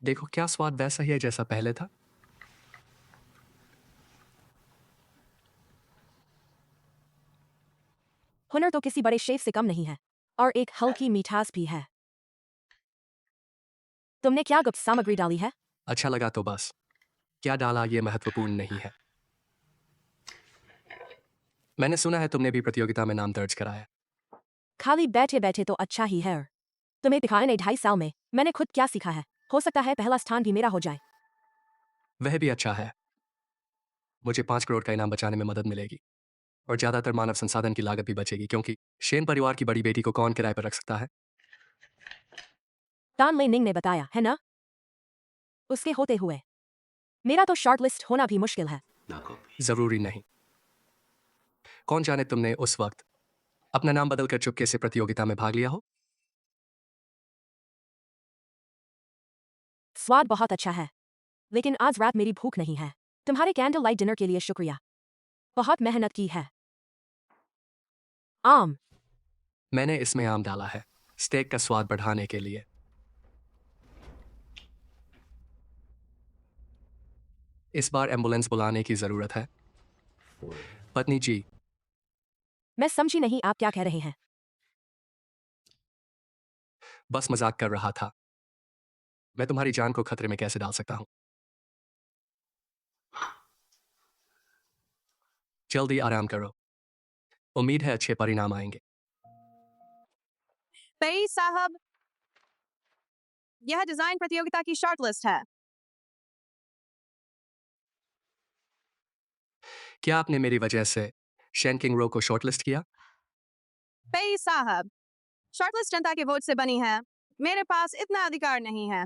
देखो क्या स्वाद वैसा ही है जैसा पहले था। हुनर तो किसी बड़े शेफ से कम नहीं है, और एक हल्की मिठास भी है। तुमने क्या गुप्त सामग्री डाली है? अच्छा लगा तो बस। क्या डाला ये महत्वपूर्ण नहीं है। मैंने सुना है तुमने भी प्रतियोगिता में नाम दर्ज कराया। खाली बैठे बैठे तो अच्छा ही है। तुम्हें दिखाए नहीं 2.5 साल में मैंने खुद क्या सीखा है। हो सकता है पहला स्थान भी मेरा हो जाए। वह भी अच्छा है। मुझे 5 करोड़ का इनाम बचाने में मदद मिलेगी और ज्यादातर मानव संसाधन की लागत भी बचेगी, क्योंकि शेन परिवार की बड़ी बेटी को कौन किराए पर रख सकता है? तान ले निंग ने बताया है ना? उसके होते हुए मेरा तो शॉर्टलिस्ट होना भी मुश्किल है। जरूरी नहीं। कौन जाने तुमने उस वक्त अपना नाम बदलकर चुपके से प्रतियोगिता में भाग लिया हो। स्वाद बहुत अच्छा है, लेकिन आज रात मेरी भूख नहीं है। तुम्हारे कैंडल लाइट डिनर के लिए शुक्रिया। बहुत मेहनत की है। आम। मैंने इसमें आम डाला है स्टेक का स्वाद बढ़ाने के लिए। इस बार एम्बुलेंस बुलाने की जरूरत है। पत्नी जी, मैं समझी नहीं आप क्या कह रहे हैं। बस मजाक कर रहा था। मैं तुम्हारी जान को खतरे में कैसे डाल सकता हूं। जल्दी आराम करो। उम्मीद है अच्छे परिणाम आएंगे। पेई साहब, यह डिजाइन प्रतियोगिता की शॉर्टलिस्ट है। क्या आपने मेरी वजह से शेन किंग रो को शॉर्टलिस्ट किया? पेई साहब, शॉर्टलिस्ट जनता के वोट से बनी है। मेरे पास इतना अधिकार नहीं है।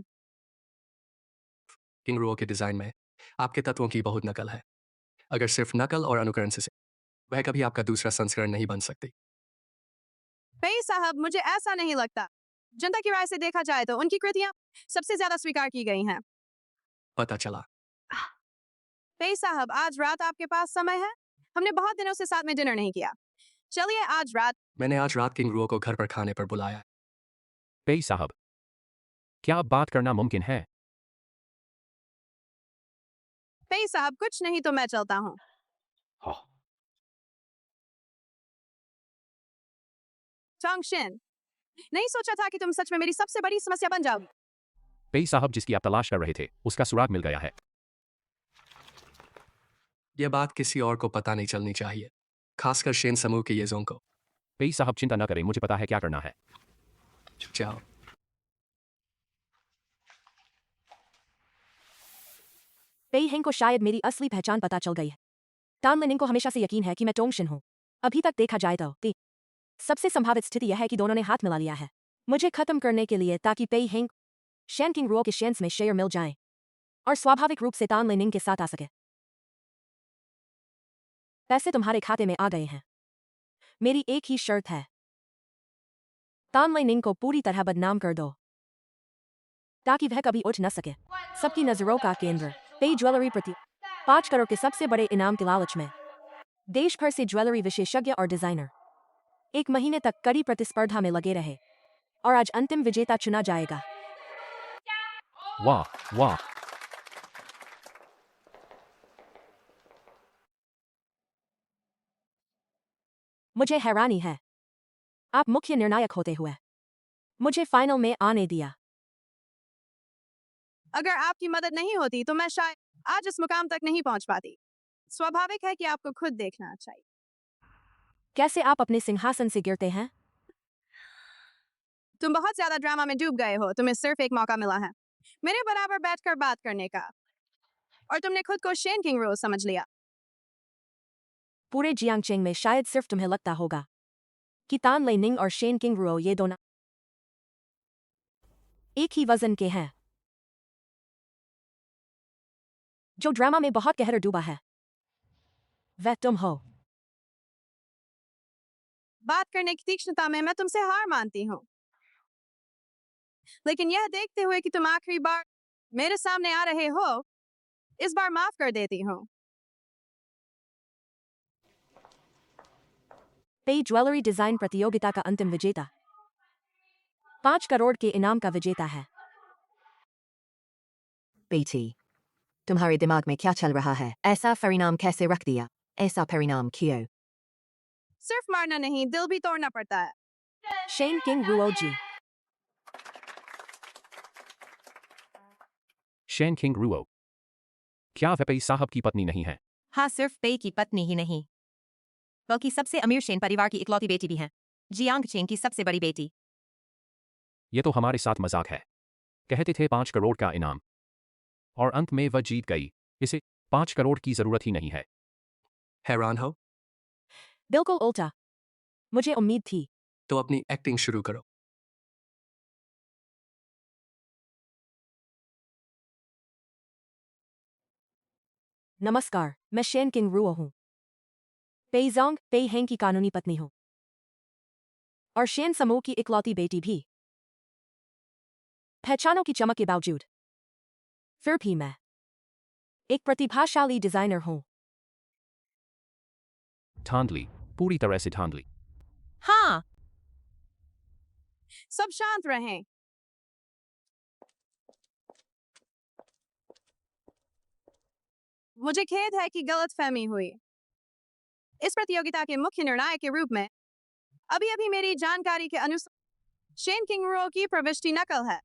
किंग रो के डिजाइन में आपके तत्वों की बहुत नकल है। अगर सिर्फ नकल और अनुकरण से वह कभी आपका दूसरा संस्करण नहीं बन सकती। पेई साहब, मुझे ऐसा नहीं लगता। जनता की राय से देखा जाए तो उनकी कृतियां सबसे ज्यादा स्वीकार की गई हैं। पता चला। पेई साहब, आज रात आपके पास समय है? हमने बहुत दिनों से साथ में डिनर नहीं किया। चलिए आज रात। मैंने आज रात किंग रो को घर पर खाने पर बुलाया। पेई साहब, क्या अब बात करना मुमकिन है? पेई साहब, कुछ नहीं तो मैं चलता हूँ। चोंगशिन, नहीं सोचा था कि तुम सच में मेरी सबसे बड़ी समस्या बन जाओगी। पेई साहब, जिसकी आप तलाश कर रहे थे उसका सुराग मिल गया है। यह बात किसी और को पता नहीं चलनी चाहिए। खासकर शेन समूह के येजों को। पेई साहब चिंता न करें, मुझे पता है क्या करना है। जाओ। पेई हेंग को शायद मेरी असली पहचान पता चल गई है। टान लिनिंग को हमेशा से यकीन है कि मैं टोंगशिन हूँ। अभी तक देखा जाए तो सबसे संभावित स्थिति यह है कि दोनों ने हाथ मिला लिया है मुझे खत्म करने के लिए, ताकि पेई हेंग शैन किंग रुओ के शेंस में शेयर मिल जाए और स्वाभाविक रूप से टान लिनिंग के साथ आ सके। पैसे तुम्हारे खाते में आ गए हैं। मेरी एक ही शर्त है, टान लिनिंग को पूरी तरह बदनाम कर दो ताकि वह कभी उठ न सके। सबकी नजरों का केंद्र पेई ज्वेलरी प्रति 5 करोड़ के सबसे बड़े इनाम के लालच में देश भर से ज्वेलरी विशेषज्ञ और डिजाइनर 1 महीने तक कड़ी प्रतिस्पर्धा में लगे रहे और आज अंतिम विजेता चुना जाएगा। वाह वाह, मुझे हैरानी है आप मुख्य निर्णायक होते हुए मुझे फाइनल में आने दिया। अगर आपकी मदद नहीं होती तो मैं शायद आज इस मुकाम तक नहीं पहुंच पाती। स्वाभाविक है कि आपको खुद देखना चाहिए। कैसे आप अपने सिंहासन से गिरते हैं? तुम बहुत ज्यादा ड्रामा में डूब गए हो। तुम्हें सिर्फ एक मौका मिला है मेरे बराबर बैठकर बात करने का, और तुमने खुद को शेन किंग रोज समझ लिया। पूरे जियांगचेंग में शायद सिर्फ तुम्हें लगता होगा कि तान लिनिंग और शेन किंग रुओ ये दोनों एक ही वजन के हैं। जो ड्रामा में बहुत गहरा डूबा है वह तुम हो। बात करने की तीक्ष्णता में मैं तुमसे हार मानती हूँ, लेकिन यह देखते हुए कि तुम आखिरी बार मेरे सामने आ रहे हो, इस बार माफ कर देती हूँ। पेई ज्वेलरी डिजाइन प्रतियोगिता का अंतिम विजेता 5 करोड़ के इनाम का विजेता है। बेटी, तुम्हारे दिमाग में क्या चल रहा है? ऐसा परिणाम कैसे रख दिया? ऐसा परिणाम क्यों? सिर्फ मारना नहीं, दिल भी तोड़ना पड़ता है। शेन किंग रुओ जी। शेन किंग रुओ, क्या वह पेई साहब की पत्नी नहीं है? हाँ, सिर्फ पेई की पत्नी ही नहीं बल्कि सबसे अमीर शेन परिवार की इकलौती बेटी भी हैं। जियांग चेंग की सबसे बड़ी बेटी। ये तो हमारे साथ मजाक है। कहते थे 5 करोड़ का इनाम, और अंत में वह जीत गई। इसे 5 करोड़ की जरूरत ही नहीं है। हैरान हो? बिल्कुल उल्टा, मुझे उम्मीद थी। तो अपनी एक्टिंग शुरू करो। नमस्कार, मैं शेन किंग रुओ हूँ। पेईजोंग पेई हेंग की कानूनी पत्नी हूँ और शेन समूह की इकलौती बेटी भी। पहचानों की चमक के बावजूद फिर भी मैं एक प्रतिभाशाली डिजाइनर हूँ। धांधली, पूरी तरह से धांधली। हाँ, सब शांत रहें। मुझे खेद है कि गलतफहमी हुई। इस प्रतियोगिता के मुख्य निर्णायक के रूप में अभी अभी मेरी जानकारी के अनुसार शेन किंग रुओ की प्रविष्टि नकल है।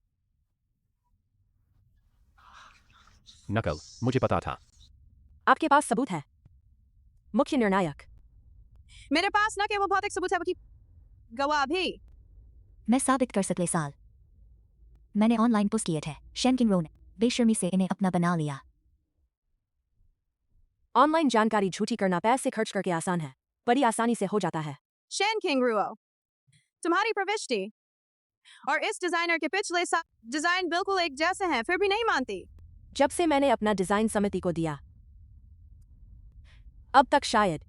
नकल, मुझे पता था। आपके पास सबूत है, मुख्य निर्णायक? मेरे पास न केवल भौतिक सबूत है बल्कि गवाह भी। मैं साबित कर सकले साल। मैंने ऑनलाइन पोस्ट किए थे। शेन किंग रो ने बेशर्मी से इन्हें अपना बना लिया। ऑनलाइन जानकारी झूठी करना पैसे खर्च करके आसान है, बड़ी आसानी से हो जाता है। शेन किंग रुओ, तुम्हारी प्रविष्टि और इस डिजाइनर के पिछले डिजाइन बिल्कुल एक जैसे हैं, फिर भी नहीं मानती। जब से मैंने अपना डिजाइन समिति को दिया अब तक शायद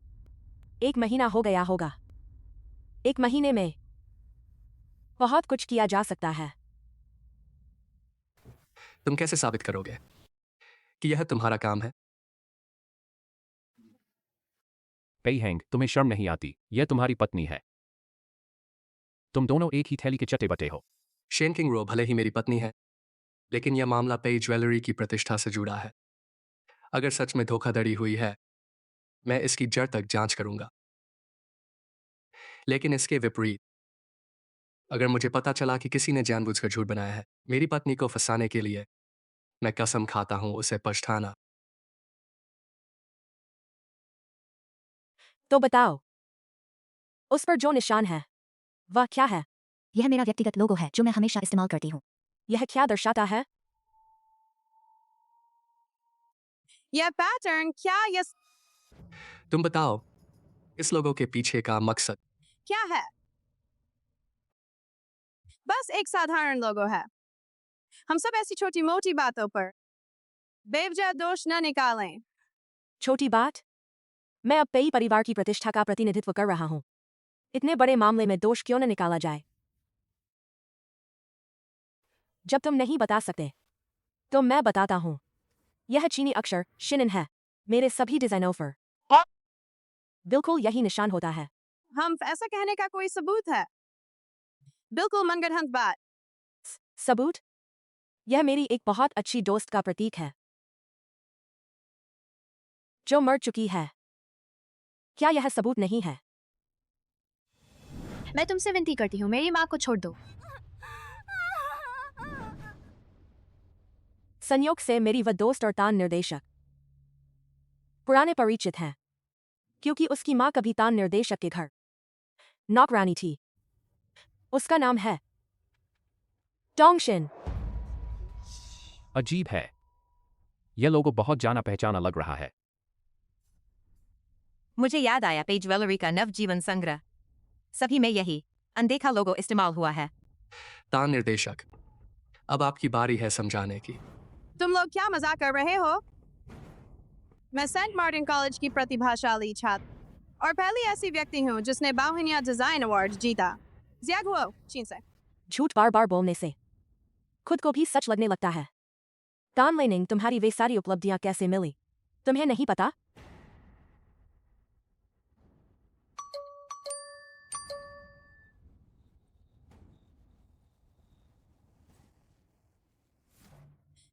1 महीना हो गया होगा। 1 महीने में बहुत कुछ किया जा सकता है। तुम कैसे साबित करोगे कि यह तुम्हारा काम है? पेई हेंग, तुम्हें शर्म नहीं आती? यह तुम्हारी पत्नी है। तुम दोनों एक ही थैली के चट्टे बटे हो। शेन किंग रो भले ही मेरी पत्नी है, लेकिन यह मामला पेई ज्वेलरी की प्रतिष्ठा से जुड़ा है। अगर सच में धोखाधड़ी हुई है, मैं इसकी जड़ तक जांच करूंगा। लेकिन इसके विपरीत, अगर मुझे पता चला कि किसी ने जानबूझकर झूठ बनाया है मेरी पत्नी को फंसाने के लिए, मैं कसम खाता हूं उसे पछताना। तो बताओ, उस पर जो निशान है वह क्या है? यह मेरा व्यक्तिगत लोगो है जो मैं हमेशा इस्तेमाल करती हूँ। यह क्या दर्शाता है? यह पैटर्न क्या यह तुम बताओ इस लोगों के पीछे का मकसद। क्या है? बस एक साधारण लोगो है। हम सब ऐसी छोटी मोटी बातों पर बेवजह दोष न निकालें। छोटी बात? मैं अब पेई परिवार की प्रतिष्ठा का प्रतिनिधित्व कर रहा हूं। इतने बड़े मामले में दोष क्यों न निकाला जाए? जब तुम नहीं बता सकते तो मैं बताता हूं। यह चीनी अक्षर शिनन है मेरे सभी डिजाइनों पर। बिल्कुल यही निशान होता है। हम ऐसा कहने का कोई सबूत है? बिल्कुल मनगढ़ंत बात। सबूत? यह मेरी एक बहुत अच्छी दोस्त का प्रतीक है जो मर चुकी है। क्या यह सबूत नहीं है? मैं तुमसे विनती करती हूँ, मेरी माँ को छोड़ दो। संयोग से मेरी वह दोस्त और तान निर्देशक पुराने परिचित हैं क्योंकि उसकी माँ कभी तान निर्देशक के घर नौकरानी थी। उसका नाम है टोंगशिन। अजीब है, यह लोगो बहुत जाना पहचाना लग रहा है। मुझे याद आया पे ज्वेलरी का नवजीवन संग्रह। सभी में यही अनदेखा लोगो इस्तेमाल हुआ है। तान निर्देशक, अब आपकी बारी है समझाने की। तुम लोग क्या मजाक कर रहे हो? मैं सेंट मार्टिन कॉलेज की प्रतिभाशाली छात्र और पहली ऐसी व्यक्ति हूँ जिसने बाहुनिया डिजाइन अवार्ड जीता। ज़ियागुओ, चीन से। झूठ बार बार बोलने से खुद को भी सच लगने लगता है। तान लेनिंग, तुम्हारी वे सारी उपलब्धियां कैसे मिली? तुम्हें नहीं पता?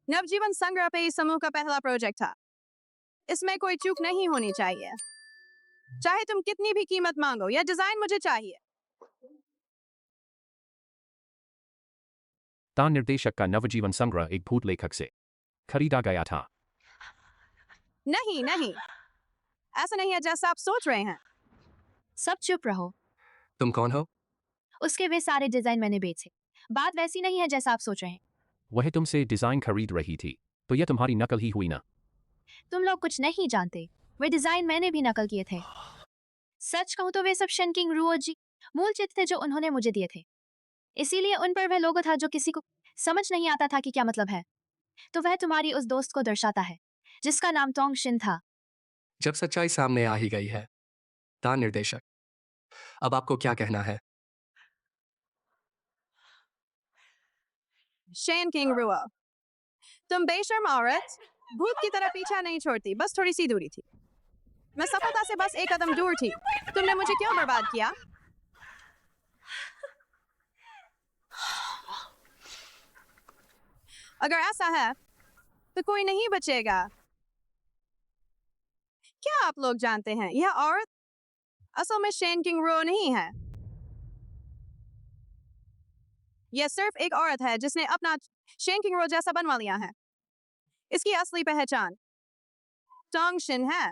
नवजीवन संग्रह पे इस समूह का पहला प्रोजेक्ट था। इसमें कोई चूक नहीं होनी चाहिए। चाहे तुम कितनी भी कीमत मांगो, यह डिजाइन मुझे चाहिए। तान निर्देशक का नवजीवन संग्रह एक भूत लेखक से खरीदा गया था। नहीं नहीं, ऐसा नहीं है जैसा आप सोच रहे हैं। सब चुप रहो। तुम कौन हो? उसके वे सारे डिजाइन मैंने बेचे। बात वैसी नहीं है जैसा आप सोच रहे हैं। वह तुमसे डिजाइन खरीद रही थी, तो यह तुम्हारी नकल ही हुई ना? तुम लोग कुछ नहीं जानते। वे डिजाइन मैंने भी नकल किए थे। सच कहूं तो वे सब शेनकिंग रुओ जी मूल चित्र थे जो उन्होंने मुझे दिए थे। इसीलिए उन पर वह लोगो था जो किसी को समझ नहीं आता था कि क्या मतलब है। तो वह तुम्हारी उस दोस्त को दर्शाता है जिसका नाम टोंगशिन था। जब सच्चाई सामने आ ही गई है, तान निर्देशक, अब आपको क्या कहना है? शेनकिंग रुओ, तुम बेशर्म औरत, भूत की तरह पीछा नहीं छोड़ती, बस थोड़ी सी दूरी थी। मैं सफलता से बस एक कदम दूर थी। तुमने मुझे क्यों बर्बाद किया? अगर ऐसा है तो कोई नहीं बचेगा। क्या आप लोग जानते हैं, यह औरत असल में शेनकिंग रुओ नहीं है। यह सिर्फ एक औरत है जिसने अपना शेनकिंग रुओ जैसा बनवा लिया है। इसकी असली पहचान टोंगशिन है।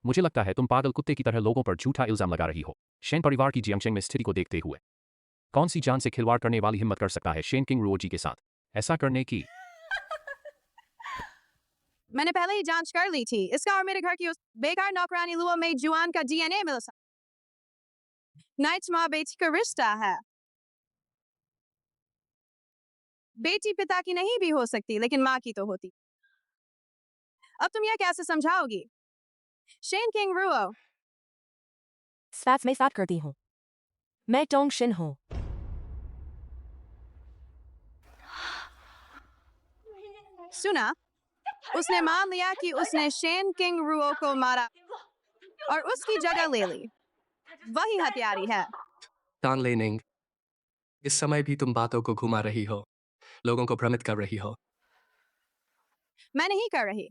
मुझे लगता है तुम पागल कुत्ते की तरह लोगों पर झूठा इल्जाम लगा रही हो। शेन परिवार की जियांगशेंग में स्थिति को देखते हुए कौन सी जान से खिलवाड़ करने वाली हिम्मत कर सकता है शेनकिंग रुओजी के साथ ऐसा करने की? मैंने पहले ही जांच कर ली थी। इसका और मेरे घर की उस बेकार नौकरानी लुओ में जुआन का डीएनए मिला। नाइट्स माँ बेटी का रिश्ता है। बेटी पिता की नहीं भी हो सकती, लेकिन माँ की तो होती। अब तुम यह कैसे समझाओगी? शेनकिंग रुओ, स्पैट्स में साथ करती हूँ। मैं टोंगशिन हूँ। सुना? उसने मान लिया कि उसने शेनकिंग रुओ को मारा और उसकी जगह ले ली। वही हत्यारी है। तान लेनिंग, इस समय भी तुम बातों को घुमा रही हो, लोगों को भ्रमित कर रही हो। मैं नहीं कर रही।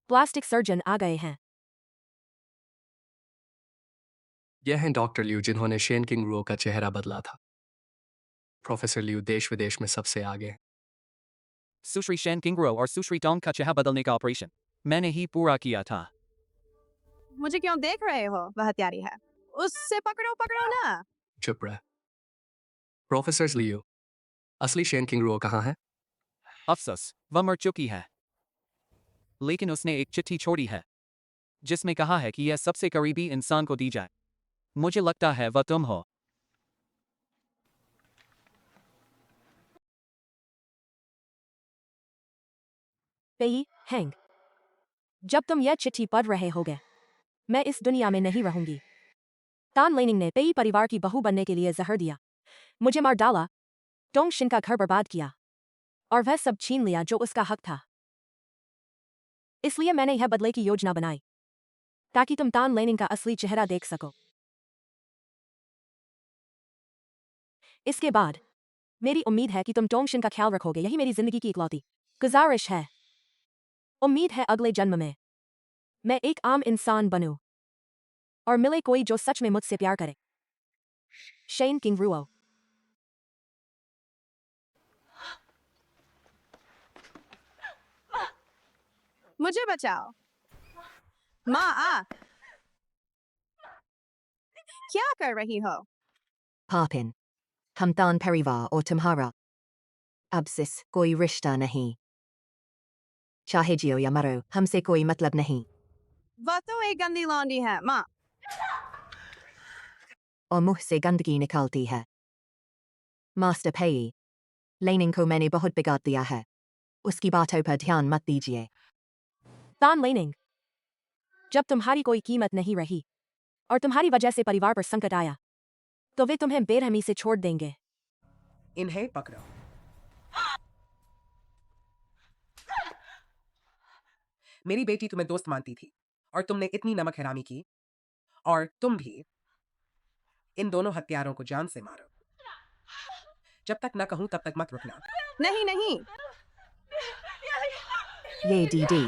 प्लास्टिक सर्जन आ गए हैं। यह हैं डॉक्टर लियू जिन्होंने शेनकिंग रुओ का चेहरा बदला था। प्रोफेसर लियू देश विदेश में सबसे आगे हैं। सुश्री शेनकिंग रुओ और सुश्री टोंग का चेहरा बदलने का ऑपरेशन मैंने ही पूरा किया था। मुझे क्यों देख रहे हो? वह हत्यारी है। उससे पकड़ो पकड़ो ना। चुप रह। प्रोफेसर लियो, असली शेन किंगरुओ कहाँ है? अफसोस वह मर चुकी है, लेकिन उसने एक चिट्ठी छोड़ी है जिसमें कहा है कि यह सबसे करीबी इंसान को दी जाए। मुझे लगता है वह तुम हो। पेई हैंग, जब तुम यह चिट्ठी पढ़ रहे होगे, मैं इस दुनिया में नहीं रहूंगी। तान लेनिंग ने पेई परिवार की बहू बनने के लिए जहर दिया, मुझे मार डाला, टोंगशिन का घर बर्बाद किया और वह सब छीन लिया जो उसका हक था। इसलिए मैंने यह बदले की योजना बनाई ताकि तुम तान लेनिंग का असली चेहरा देख सको। इसके बाद मेरी उम्मीद है कि तुम टोंगशिन का ख्याल रखोगे। यही मेरी जिंदगी की इकलौती गुजारिश है। उम्मीद है अगले जन्म में मैं एक आम इंसान बनूं और मिले कोई जो सच में मुझसे प्यार करे। शेन किंगरुओ। मुझे बचाओ। माँ आ। क्या कर रही हो? पापिन, हम तान परिवार और तुम्हारा अब से कोई रिश्ता नहीं। चाहे जियो या मरो, हमसे कोई मतलब नहीं। वह तो एक गंदी लौंडी है माँ। और मुंह से गंदगी निकलती है। मास्टर पेई, लेनिंग को मैंने बहुत बिगाड़ दिया है। उसकी बातों पर ध्यान मत दीजिए। तान लेनिंग, जब तुम्हारी कोई कीमत नहीं रही और तुम्हारी वजह से परिवार पर संकट आया, तो वे तुम्हें बेरहमी से छोड़ देंगे। इन्हें पकड़ो। मेरी बेटी तुम्हें दोस्त मानती थी और तुमने इतनी नमक हरामी की, और तुम भी। इन दोनों हत्यारों को जान से मारो। जब तक न कहूं तब तक मत रुकना। नहीं नहीं। ये डीडी।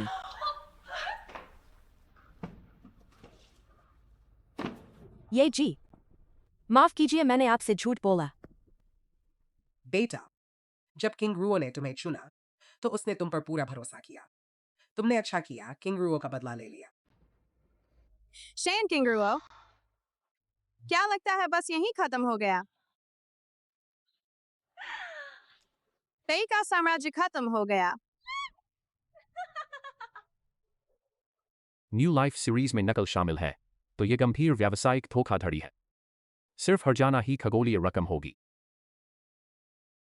ये जी, माफ कीजिए, मैंने आपसे झूठ बोला। बेटा, जब किंगरुओ ने तुम्हें चुना तो उसने तुम पर पूरा भरोसा किया। तुमने अच्छा किया, किंगरुओ का बदला ले लिया। शेन किंगरुओ, क्या लगता है बस यहीं खत्म हो गया? पेई का साम्राज्य खत्म हो गया। न्यू लाइफ सीरीज में नकल शामिल है, तो ये गंभीर व्यावसायिक धोखाधड़ी है। सिर्फ हर्जाना ही खगोलीय रकम होगी।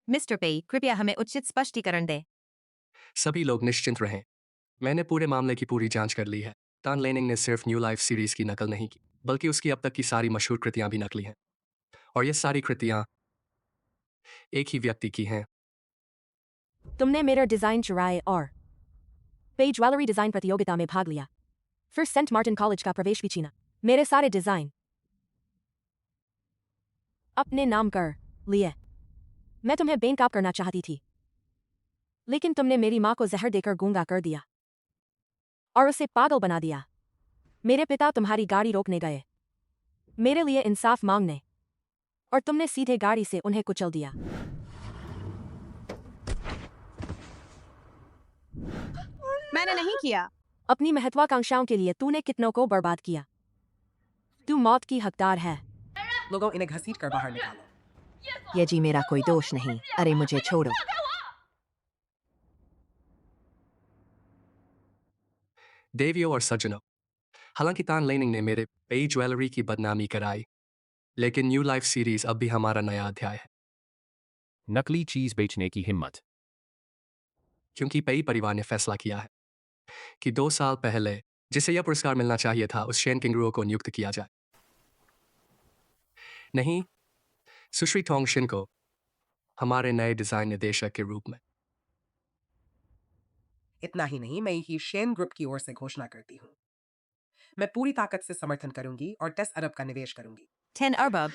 मिस्टर पेई, कृपया हमें उचित स्पष्टीकरण दें। सभी लोग निश्चिंत रहें। मैंने पूरे मामले की पूरी जांच कर ली है। तान लेनिंग ने सिर्फ न्यू लाइफ सीरीज की नकल नहीं की, बल्कि उसकी अब तक की सारी मशहूर कृतियां भी नकली हैं। और ये सारी कृतियां एक ही व्यक्ति की हैं। तुमने मेरा डिजाइन चुराए और पेई ज्वेलरी डिजाइन प्रतियोगिता में भाग लिया, फिर सेंट मार्टिन कॉलेज का प्रवेश भी छीना। मेरे सारे डिजाइन अपने नाम कर लिए। मैं तुम्हें बेनकाब करना चाहती थी, लेकिन तुमने मेरी मां को जहर देकर गूंगा कर दिया और उसे पागल बना दिया। मेरे पिता तुम्हारी गाड़ी रोकने गए मेरे लिए इंसाफ मांगने, और तुमने सीधे गाड़ी से उन्हें कुचल दिया। मैंने नहीं किया। अपनी महत्वाकांक्षाओं के लिए तूने कितनों को बर्बाद किया। तू मौत की हकदार है। लोगों, इन्हें घसीट कर बाहर निकालो। ये जी मेरा कोई दोष नहीं। अरे मुझे छोड़ो। देवियों और सज्जनों, हालांकि तान लेनिंग ने मेरे पेई ज्वेलरी की बदनामी कराई, लेकिन न्यू लाइफ सीरीज अब भी हमारा नया अध्याय है। नकली चीज बेचने की हिम्मत। क्योंकि पेई परिवार ने फैसला किया है कि 2 साल पहले जिसे यह पुरस्कार मिलना चाहिए था, उस शेन किंगरुओ को नियुक्त किया जाए। नहीं, सुश्री टोंगशिन को हमारे नए डिजाइन निदेशक के रूप में। इतना ही नहीं, मैं ही शेन ग्रुप की ओर से घोषणा करती हूँ, मैं पूरी ताकत से समर्थन करूंगी और 10 अरब का निवेश करूंगी। 10 अरब।